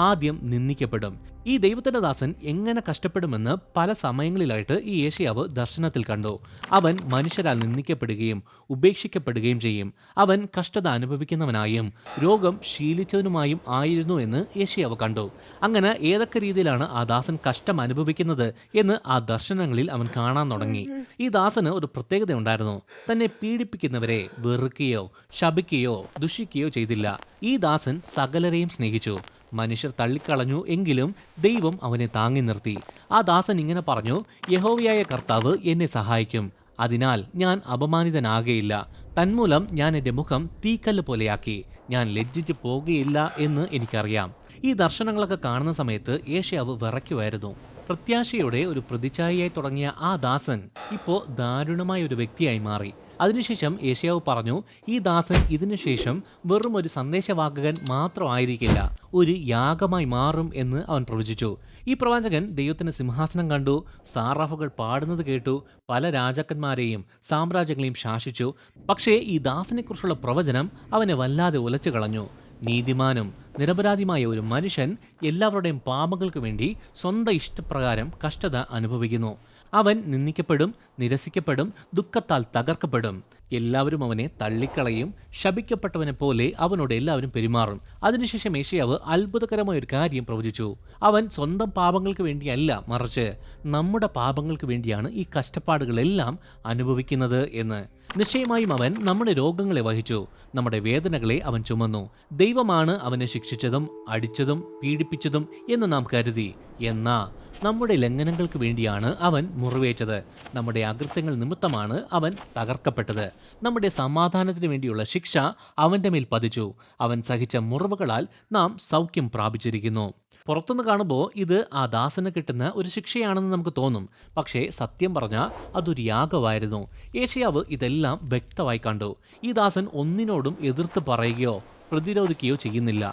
ആദ്യം നിന്ദിക്കപ്പെടും. ഈ ദൈവത്തിന്റെ ദാസൻ എങ്ങനെ കഷ്ടപ്പെടുമെന്ന് പല സമയങ്ങളിലായിട്ട് ഈ യേശയ്യാവ് ദർശനത്തിൽ കണ്ടു. അവൻ മനുഷ്യരാൽ നിന്ദിക്കപ്പെടുകയും ഉപേക്ഷിക്കപ്പെടുകയും ചെയ്യും. അവൻ കഷ്ടത അനുഭവിക്കുന്നവനായും രോഗം ശീലിച്ചവനുമായും ആയിരുന്നു എന്ന് യേശയ്യാവ് കണ്ടു. അങ്ങനെ ഏതൊക്കെ രീതിയിലാണ് ആ ദാസൻ കഷ്ടം അനുഭവിക്കുന്നത് എന്ന് ആ ദർശനങ്ങളിൽ അവൻ കാണാൻ തുടങ്ങി. ഈ ദാസന് ഒരു പ്രത്യേകത ഉണ്ടായിരുന്നു. തന്നെ പീഡിപ്പിക്കുന്നവരെ വെറുക്കുകയോ ശപിക്കുകയോ ദുഷിക്കുകയോ ചെയ്തില്ല. ഈ ദാസൻ സകലരെയും സ്നേഹിച്ചു. മനുഷ്യർ തള്ളിക്കളഞ്ഞു എങ്കിലും ദൈവം അവനെ താങ്ങി നിർത്തി. ആ ദാസൻ ഇങ്ങനെ പറഞ്ഞു, യഹോവയായ കർത്താവ് എന്നെ സഹായിക്കും, അതിനാൽ ഞാൻ അപമാനിതനാകുകയില്ല. തന്മൂലം ഞാൻ എൻ്റെ മുഖം തീക്കല്ല് പോലെയാക്കി, ഞാൻ ലജ്ജിച്ചു പോകുകയില്ല എന്ന് എനിക്കറിയാം. ഈ ദർശനങ്ങളൊക്കെ കാണുന്ന സമയത്ത് യേശയ്യാവ് വിറയ്ക്കുമായിരുന്നു. പ്രത്യാശയുടെ ഒരു പ്രതിച്ഛായയായി തുടങ്ങിയ ആ ദാസൻ ഇപ്പോൾ ദാരുണമായ ഒരു വ്യക്തിയായി മാറി. അതിനുശേഷം യേശയ്യാവ് പറഞ്ഞു, ഈ ദാസൻ ഇതിനുശേഷം വെറും ഒരു സന്ദേശവാഹകൻ മാത്രമായിരിക്കില്ല, ഒരു യാഗമായി മാറും എന്ന് അവൻ പ്രവചിച്ചു. ഈ പ്രവാചകൻ ദൈവത്തിന്റെ സിംഹാസനം കണ്ടു, സാറാഫുകൾ പാടുന്നത് കേട്ടു, പല രാജാക്കന്മാരെയും സാമ്രാജ്യങ്ങളെയും ശാസിച്ചു. പക്ഷേ ഈ ദാസനെക്കുറിച്ചുള്ള പ്രവചനം അവനെ വല്ലാതെ ഉലച്ചു കളഞ്ഞു. നീതിമാനും നിരപരാധിയുമായ ഒരു മനുഷ്യൻ എല്ലാവരുടെയും പാപങ്ങൾക്ക് വേണ്ടി സ്വന്തം ഇഷ്ടപ്രകാരം കഷ്ടത അനുഭവിക്കുന്നു. അവൻ നിന്ദിക്കപ്പെടും, നിരസിക്കപ്പെടും, ദുഃഖത്താൽ തകർക്കപ്പെടും. എല്ലാവരും അവനെ തള്ളിക്കളയും. ശപിക്കപ്പെട്ടവനെ പോലെ അവനോട് എല്ലാവരും പെരുമാറും. അതിനുശേഷം യേശയ്യാവ് അത്ഭുതകരമായ ഒരു കാര്യം പ്രവചിച്ചു. അവൻ സ്വന്തം പാപങ്ങൾക്ക് വേണ്ടിയല്ല, മറിച്ച് നമ്മുടെ പാപങ്ങൾക്ക് വേണ്ടിയാണ് ഈ കഷ്ടപ്പാടുകളെല്ലാം അനുഭവിക്കുന്നത് എന്ന്. നിശ്ചയമായും അവൻ നമ്മുടെ രോഗങ്ങളെ വഹിച്ചു, നമ്മുടെ വേദനകളെ അവൻ ചുമന്നു. ദൈവമാണ് അവനെ ശിക്ഷിച്ചതും അടിച്ചതും പീഡിപ്പിച്ചതും എന്ന് നാം കരുതി. എന്നാ നമ്മുടെ ലംഘനങ്ങൾക്ക് വേണ്ടിയാണ് അവൻ മുറിവേറ്റത്, നമ്മുടെ അകൃത്യങ്ങൾ നിമിത്തമാണ് അവൻ തകർക്കപ്പെട്ടത്. നമ്മുടെ സമാധാനത്തിന് വേണ്ടിയുള്ള ശിക്ഷ അവന്റെ മേൽ പതിച്ചു. അവൻ സഹിച്ച മുറിവുകളാൽ നാം സൗഖ്യം പ്രാപിച്ചിരിക്കുന്നു. പുറത്തുനിന്ന് കാണുമ്പോൾ ഇത് ആ ദാസന് കിട്ടുന്ന ഒരു ശിക്ഷയാണെന്ന് നമുക്ക് തോന്നും. പക്ഷേ സത്യം പറഞ്ഞാൽ അതൊരു യാഗമായിരുന്നു. യേശയ്യാവ് ഇതെല്ലാം വ്യക്തമായി കണ്ടു. ഈ ദാസൻ ഒന്നിനോടും എതിർത്ത് പറയുകയോ പ്രതിരോധിക്കുകയോ ചെയ്യുന്നില്ല.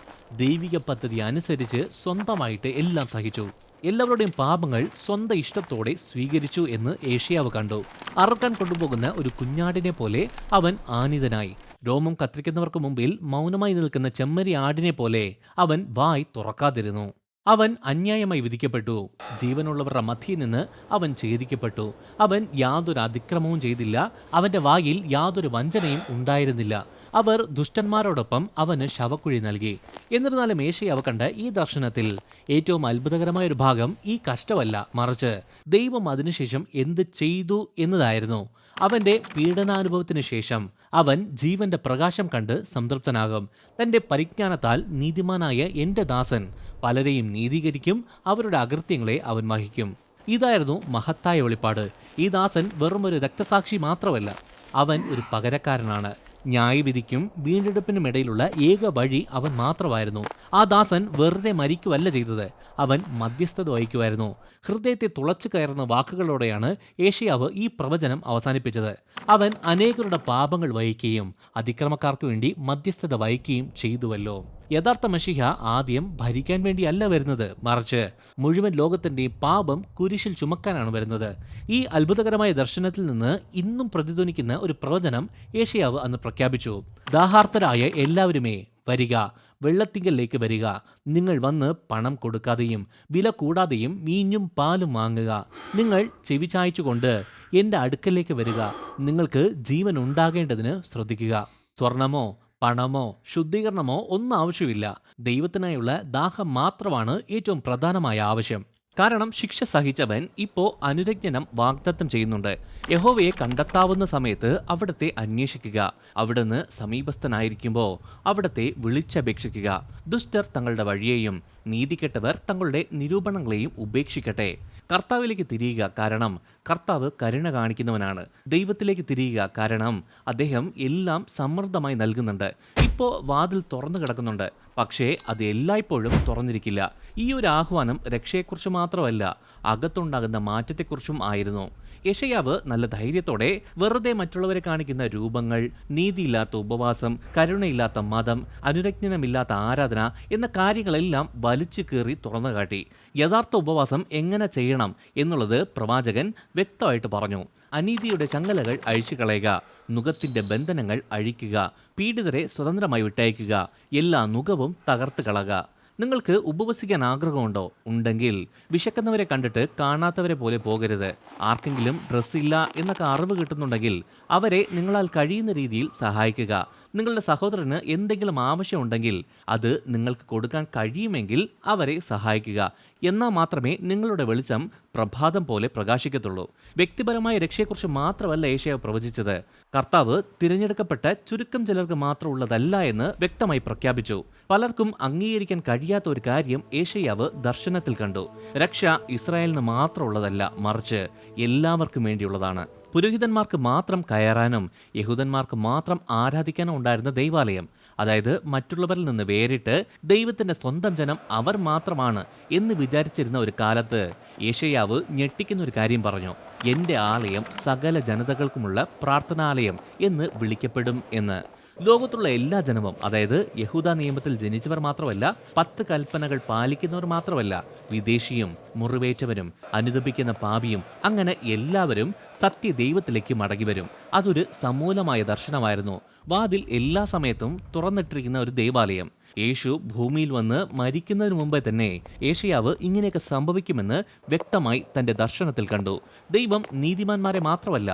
ദൈവിക പദ്ധതി അനുസരിച്ച് സ്വന്തമായിട്ട് എല്ലാം സഹിച്ചു. എല്ലാവരുടെയും പാപങ്ങൾ സ്വന്തം ഇഷ്ടത്തോടെ സ്വീകരിച്ചു എന്ന് യേശയ്യാവ് കണ്ടു. അറുക്കാൻ കൊണ്ടുപോകുന്ന ഒരു കുഞ്ഞാടിനെ പോലെ അവൻ ആനിതനായി. രോമം കത്തിരിക്കുന്നവർക്ക് മുമ്പിൽ മൗനമായി നിൽക്കുന്ന ചെമ്മരി ആടിനെ പോലെ അവൻ വായ് തുറക്കാതിരുന്നു. അവൻ അന്യായമായി വിധിക്കപ്പെട്ടു. ജീവനുള്ളവരുടെ മധ്യയിൽ നിന്ന് അവൻ ഛേദിക്കപ്പെട്ടു. അവൻ യാതൊരു അതിക്രമവും ചെയ്തില്ല. അവന്റെ വായിൽ യാതൊരു വഞ്ചനയും ഉണ്ടായിരുന്നില്ല. അവർ ദുഷ്ടന്മാരോടൊപ്പം അവന് ശവക്കുഴി നൽകി. എന്നിരുന്നാലും യേശയ്യാവ് കണ്ട ഈ ദർശനത്തിൽ ഏറ്റവും അത്ഭുതകരമായ ഒരു ഭാഗം ഈ കഷ്ടമല്ല, മറിച്ച് ദൈവം അതിനുശേഷം എന്ത് ചെയ്തു എന്നതായിരുന്നു. അവന്റെ പീഡനാനുഭവത്തിന് ശേഷം അവൻ ജീവന്റെ പ്രകാശം കണ്ട് സംതൃപ്തനാകും. തന്റെ പരിജ്ഞാനത്താൽ നീതിമാനായ എന്റെ ദാസൻ പലരെയും നീതീകരിക്കും, അവരുടെ അകൃത്യങ്ങളെ അവൻ വഹിക്കും. ഇതായിരുന്നു മഹത്തായ വെളിപ്പാട്. ഈ ദാസൻ വെറും ഒരു രക്തസാക്ഷി മാത്രമല്ല, അവൻ ഒരു പകരക്കാരനാണ്. ന്യായവിധിക്കും വീണ്ടെടുപ്പിനും ഇടയിലുള്ള ഏക വഴി അവൻ മാത്രമായിരുന്നു. ആ ദാസൻ വെറുതെ മരിക്കുവല്ല ചെയ്തത്, അവൻ മധ്യസ്ഥത വഹിക്കുമായിരുന്നു. ഹൃദയത്തെ തുളച്ചു കയറുന്ന വാക്കുകളോടെയാണ് യേശയ്യാവ് ഈ പ്രവചനം അവസാനിപ്പിച്ചത്. അവൻ അനേകരുടെ പാപങ്ങൾ വഹിക്കുകയും അതിക്രമക്കാർക്ക് വേണ്ടി മധ്യസ്ഥത വഹിക്കുകയും ചെയ്തുവല്ലോ. യഥാർത്ഥ മശിഹ ആദ്യം ഭരിക്കാൻ വേണ്ടിയല്ല വരുന്നത്, മറിച്ച് മുഴുവൻ ലോകത്തിൻ്റെയും പാപം കുരിശിൽ ചുമക്കാനാണ് വരുന്നത്. ഈ അത്ഭുതകരമായ ദർശനത്തിൽ നിന്ന് ഇന്നും പ്രതിധ്വനിക്കുന്ന ഒരു പ്രവചനം യേശയ്യാവ് അന്ന് പ്രഖ്യാപിച്ചു. ദാഹാർത്തരായ എല്ലാവരുമേ വരിക, വെള്ളത്തിങ്കലേക്ക് വരിക. നിങ്ങൾ വന്ന് പണം കൊടുക്കാതെയും വില കൂടാതെയും മീഞ്ഞും പാലും വാങ്ങുക. നിങ്ങൾ ചെവി ചായ്ച്ചുകൊണ്ട് എൻ്റെ അടുക്കലേക്ക് വരിക. നിങ്ങൾക്ക് ജീവൻ ഉണ്ടാകേണ്ടതിന് ശ്രദ്ധിക്കുക. സ്വർണമോ പണമോ ശുദ്ധീകരണമോ ഒന്നും ആവശ്യമില്ല. ദൈവത്തിനായുള്ള ദാഹം മാത്രമാണ് ഏറ്റവും പ്രധാനമായ ആവശ്യം. കാരണം ശിക്ഷ സഹിച്ചവൻ ഇപ്പോൾ അനുരജ്ഞനം വാഗ്ദത്തം ചെയ്യുന്നുണ്ട്. യഹോവയെ കണ്ടെത്താവുന്ന സമയത്ത് അവിടത്തെ അന്വേഷിക്കുക. അവിടുന്ന് സമീപസ്ഥനായിരിക്കുമ്പോൾ അവിടത്തെ വിളിച്ചപേക്ഷിക്കുക. ദുഷ്ടർ തങ്ങളുടെ വഴിയെയും നീതികെട്ടവർ തങ്ങളുടെ നിരൂപണങ്ങളെയും ഉപേക്ഷിക്കട്ടെ. കർത്താവിലേക്ക് തിരിയുക, കാരണം കർത്താവ് കരുണ കാണിക്കുന്നവനാണ്. ദൈവത്തിലേക്ക് തിരിയുക, കാരണം അദ്ദേഹം എല്ലാം സമൃദ്ധമായി നൽകുന്നുണ്ട്. ഇപ്പോൾ വാതിൽ തുറന്നു കിടക്കുന്നുണ്ട്, പക്ഷേ അത് എല്ലായ്പ്പോഴും തുറന്നിരിക്കില്ല. ഈ ഒരു ആഹ്വാനം രക്ഷയെക്കുറിച്ച് മാത്രമല്ല, അകത്തുണ്ടാകുന്ന മാറ്റത്തെക്കുറിച്ചും ആയിരുന്നു. യെശയ്യാവ് നല്ല ധൈര്യത്തോടെ വെറുതെ മറ്റുള്ളവരെ കാണിക്കുന്ന രൂപങ്ങൾ, നീതിയില്ലാത്ത ഉപവാസം, കരുണയില്ലാത്ത മതം, അനുരജ്ഞനമില്ലാത്ത ആരാധന എന്ന കാര്യങ്ങളെല്ലാം വലിച്ചു കീറി തുറന്നു കാട്ടി. യഥാർത്ഥ ഉപവാസം എങ്ങനെ ചെയ്യണം എന്നുള്ളത് പ്രവാചകൻ വ്യക്തമായിട്ട് പറഞ്ഞു. അനീതിയുടെ ചങ്ങലകൾ അഴിച്ചു കളയുക, നുകത്തിന്റെ ബന്ധനങ്ങൾ അഴിക്കുക, പീഡിതരെ സ്വതന്ത്രമായി വിട്ടയക്കുക, എല്ലാ നുകവും തകർത്ത് കളക. നിങ്ങൾക്ക് ഉപവസിക്കാൻ ആഗ്രഹമുണ്ടോ? ഉണ്ടെങ്കിൽ വിശക്കുന്നവരെ കണ്ടിട്ട് കാണാത്തവരെ പോലെ പോകരുത്. ആർക്കെങ്കിലും ഡ്രസ്സില്ല എന്നൊക്കെ അറിവ് കിട്ടുന്നുണ്ടെങ്കിൽ അവരെ നിങ്ങളാൽ കഴിയുന്ന രീതിയിൽ സഹായിക്കുക. നിങ്ങളുടെ സഹോദരന് എന്തെങ്കിലും ആവശ്യമുണ്ടെങ്കിൽ അത് നിങ്ങൾക്ക് കൊടുക്കാൻ കഴിയുമെങ്കിൽ അവരെ സഹായിക്കുക. എന്നാൽ മാത്രമേ നിങ്ങളുടെ വെളിച്ചം പ്രഭാതം പോലെ പ്രകാശിക്കത്തുള്ളൂ. വ്യക്തിപരമായ രക്ഷയെക്കുറിച്ച് മാത്രമല്ല യേശയ്യാവ് പ്രവചിച്ചത്. കർത്താവ് തിരഞ്ഞെടുക്കപ്പെട്ട ചുരുക്കം ചിലർക്ക് മാത്രം ഉള്ളതല്ല എന്ന് വ്യക്തമായി പ്രഖ്യാപിച്ചു. പലർക്കും അംഗീകരിക്കാൻ കഴിയാത്ത ഒരു കാര്യം യേശയ്യാവ് ദർശനത്തിൽ കണ്ടു. രക്ഷ ഇസ്രായേലിന് മാത്രമുള്ളതല്ല, മറിച്ച് എല്ലാവർക്കും വേണ്ടിയുള്ളതാണ്. പുരോഹിതന്മാർക്ക് മാത്രം കയറാനും യഹൂദന്മാർക്ക് മാത്രം ആരാധിക്കാനും ഉണ്ടായിരുന്ന ദൈവാലയം അതായത് മറ്റുള്ളവരിൽ നിന്ന് വേറിട്ട് ദൈവത്തിന്റെ സ്വന്തം ജനം അവർ മാത്രമാണ് എന്ന് വിചാരിച്ചിരുന്ന ഒരു കാലത്ത് യെശയ്യാവ് ഞെട്ടിക്കുന്ന ഒരു കാര്യം പറഞ്ഞു. എന്റെ ആലയം സകല ജനതകൾക്കുമുള്ള പ്രാർത്ഥനാലയം എന്ന് വിളിക്കപ്പെടും എന്ന്. ലോകത്തുള്ള എല്ലാ ജനവും, അതായത് യഹൂദ നിയമത്തിൽ ജനിച്ചവർ മാത്രമല്ല, 10 കൽപ്പനകൾ പാലിക്കുന്നവർ മാത്രമല്ല, വിദേശിയും മുറിവേറ്റവരും അനുദപിക്കുന്ന പാപിയും, അങ്ങനെ എല്ലാവരും സത്യദൈവത്തിലേക്ക് മടങ്ങിവരും. അതൊരു സമൂലമായ ദർശനമായിരുന്നു. വാതിൽ എല്ലാ സമയത്തും തുറന്നിട്ടിരിക്കുന്ന ഒരു ദേവാലയം. യേശു ഭൂമിയിൽ വന്ന് മരിക്കുന്നതിന് മുമ്പേ തന്നെ യെശയ്യാവ് ഇങ്ങനെയൊക്കെ സംഭവിക്കുമെന്ന് വ്യക്തമായി തന്റെ ദർശനത്തിൽ കണ്ടു. ദൈവം നീതിമാന്മാരെ മാത്രമല്ല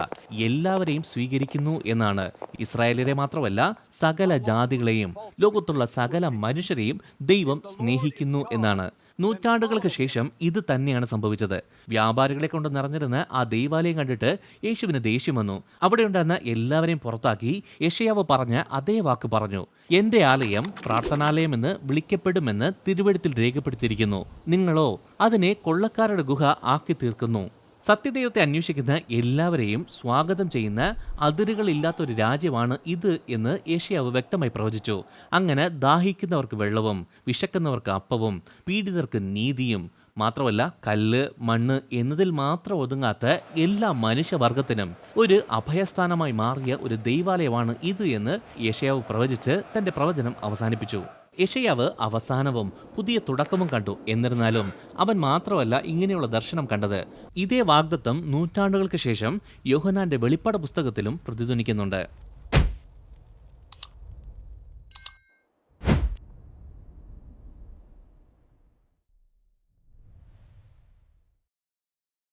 എല്ലാവരെയും സ്വീകരിക്കുന്നു എന്നാണ്. ഇസ്രായേലരെ മാത്രമല്ല സകല ജാതികളെയും ലോകത്തുള്ള സകല മനുഷ്യരെയും ദൈവം സ്നേഹിക്കുന്നു എന്നാണ്. നൂറ്റാണ്ടുകൾക്ക് ശേഷം ഇത് തന്നെയാണ് സംഭവിച്ചത്. വ്യാപാരികളെ കൊണ്ട് നിറഞ്ഞിരുന്ന ആ ദൈവാലയം കണ്ടിട്ട് യേശുവിന് ദേഷ്യം വന്നു. അവിടെ ഉണ്ടായിരുന്ന എല്ലാവരെയും പുറത്താക്കി യെശയ്യാവ് പറഞ്ഞ അതേ വാക്ക് പറഞ്ഞു. എന്റെ ആലയം പ്രാർത്ഥനാലയം എന്ന് വിളിക്കപ്പെടുമെന്ന് തിരുവെഴുത്തിൽ രേഖപ്പെടുത്തിയിരിക്കുന്നു. നിങ്ങളോ അതിനെ കൊള്ളക്കാരുടെ ഗുഹ ആക്കി തീർക്കുന്നു. സത്യദൈവത്തെ അന്വേഷിക്കുന്ന എല്ലാവരെയും സ്വാഗതം ചെയ്യുന്ന അതിരുകളില്ലാത്ത ഒരു രാജ്യമാണ് ഇത് എന്ന് യെശയ്യാവ് വ്യക്തമായി പ്രവചിച്ചു. അങ്ങനെ ദാഹിക്കുന്നവർക്ക് വെള്ളവും വിശക്കുന്നവർക്ക് അപ്പവും പീഡിതർക്ക് നീതിയും, മാത്രമല്ല കല്ല് മണ്ണ് എന്നതിൽ മാത്രം ഒതുങ്ങാത്ത എല്ലാ മനുഷ്യവർഗത്തിനും ഒരു അഭയസ്ഥാനമായി മാറിയ ഒരു ദൈവാലയമാണ് ഇത് എന്ന് യെശയ്യാവ് പ്രവചിച്ച് തന്റെ പ്രവചനം അവസാനിപ്പിച്ചു. യെശയ്യാവ് അവസാനവും പുതിയ തുടക്കവും കണ്ടു. എന്നിരുന്നാലും അവൻ മാത്രമല്ല ഇങ്ങനെയുള്ള ദർശനം കണ്ടത്. ഇതേ വാഗ്ദത്തം നൂറ്റാണ്ടുകൾക്ക് ശേഷം യോഹന്നാന്റെ വെളിപ്പാട് പുസ്തകത്തിലും പ്രതിധ്വനിക്കുന്നുണ്ട്.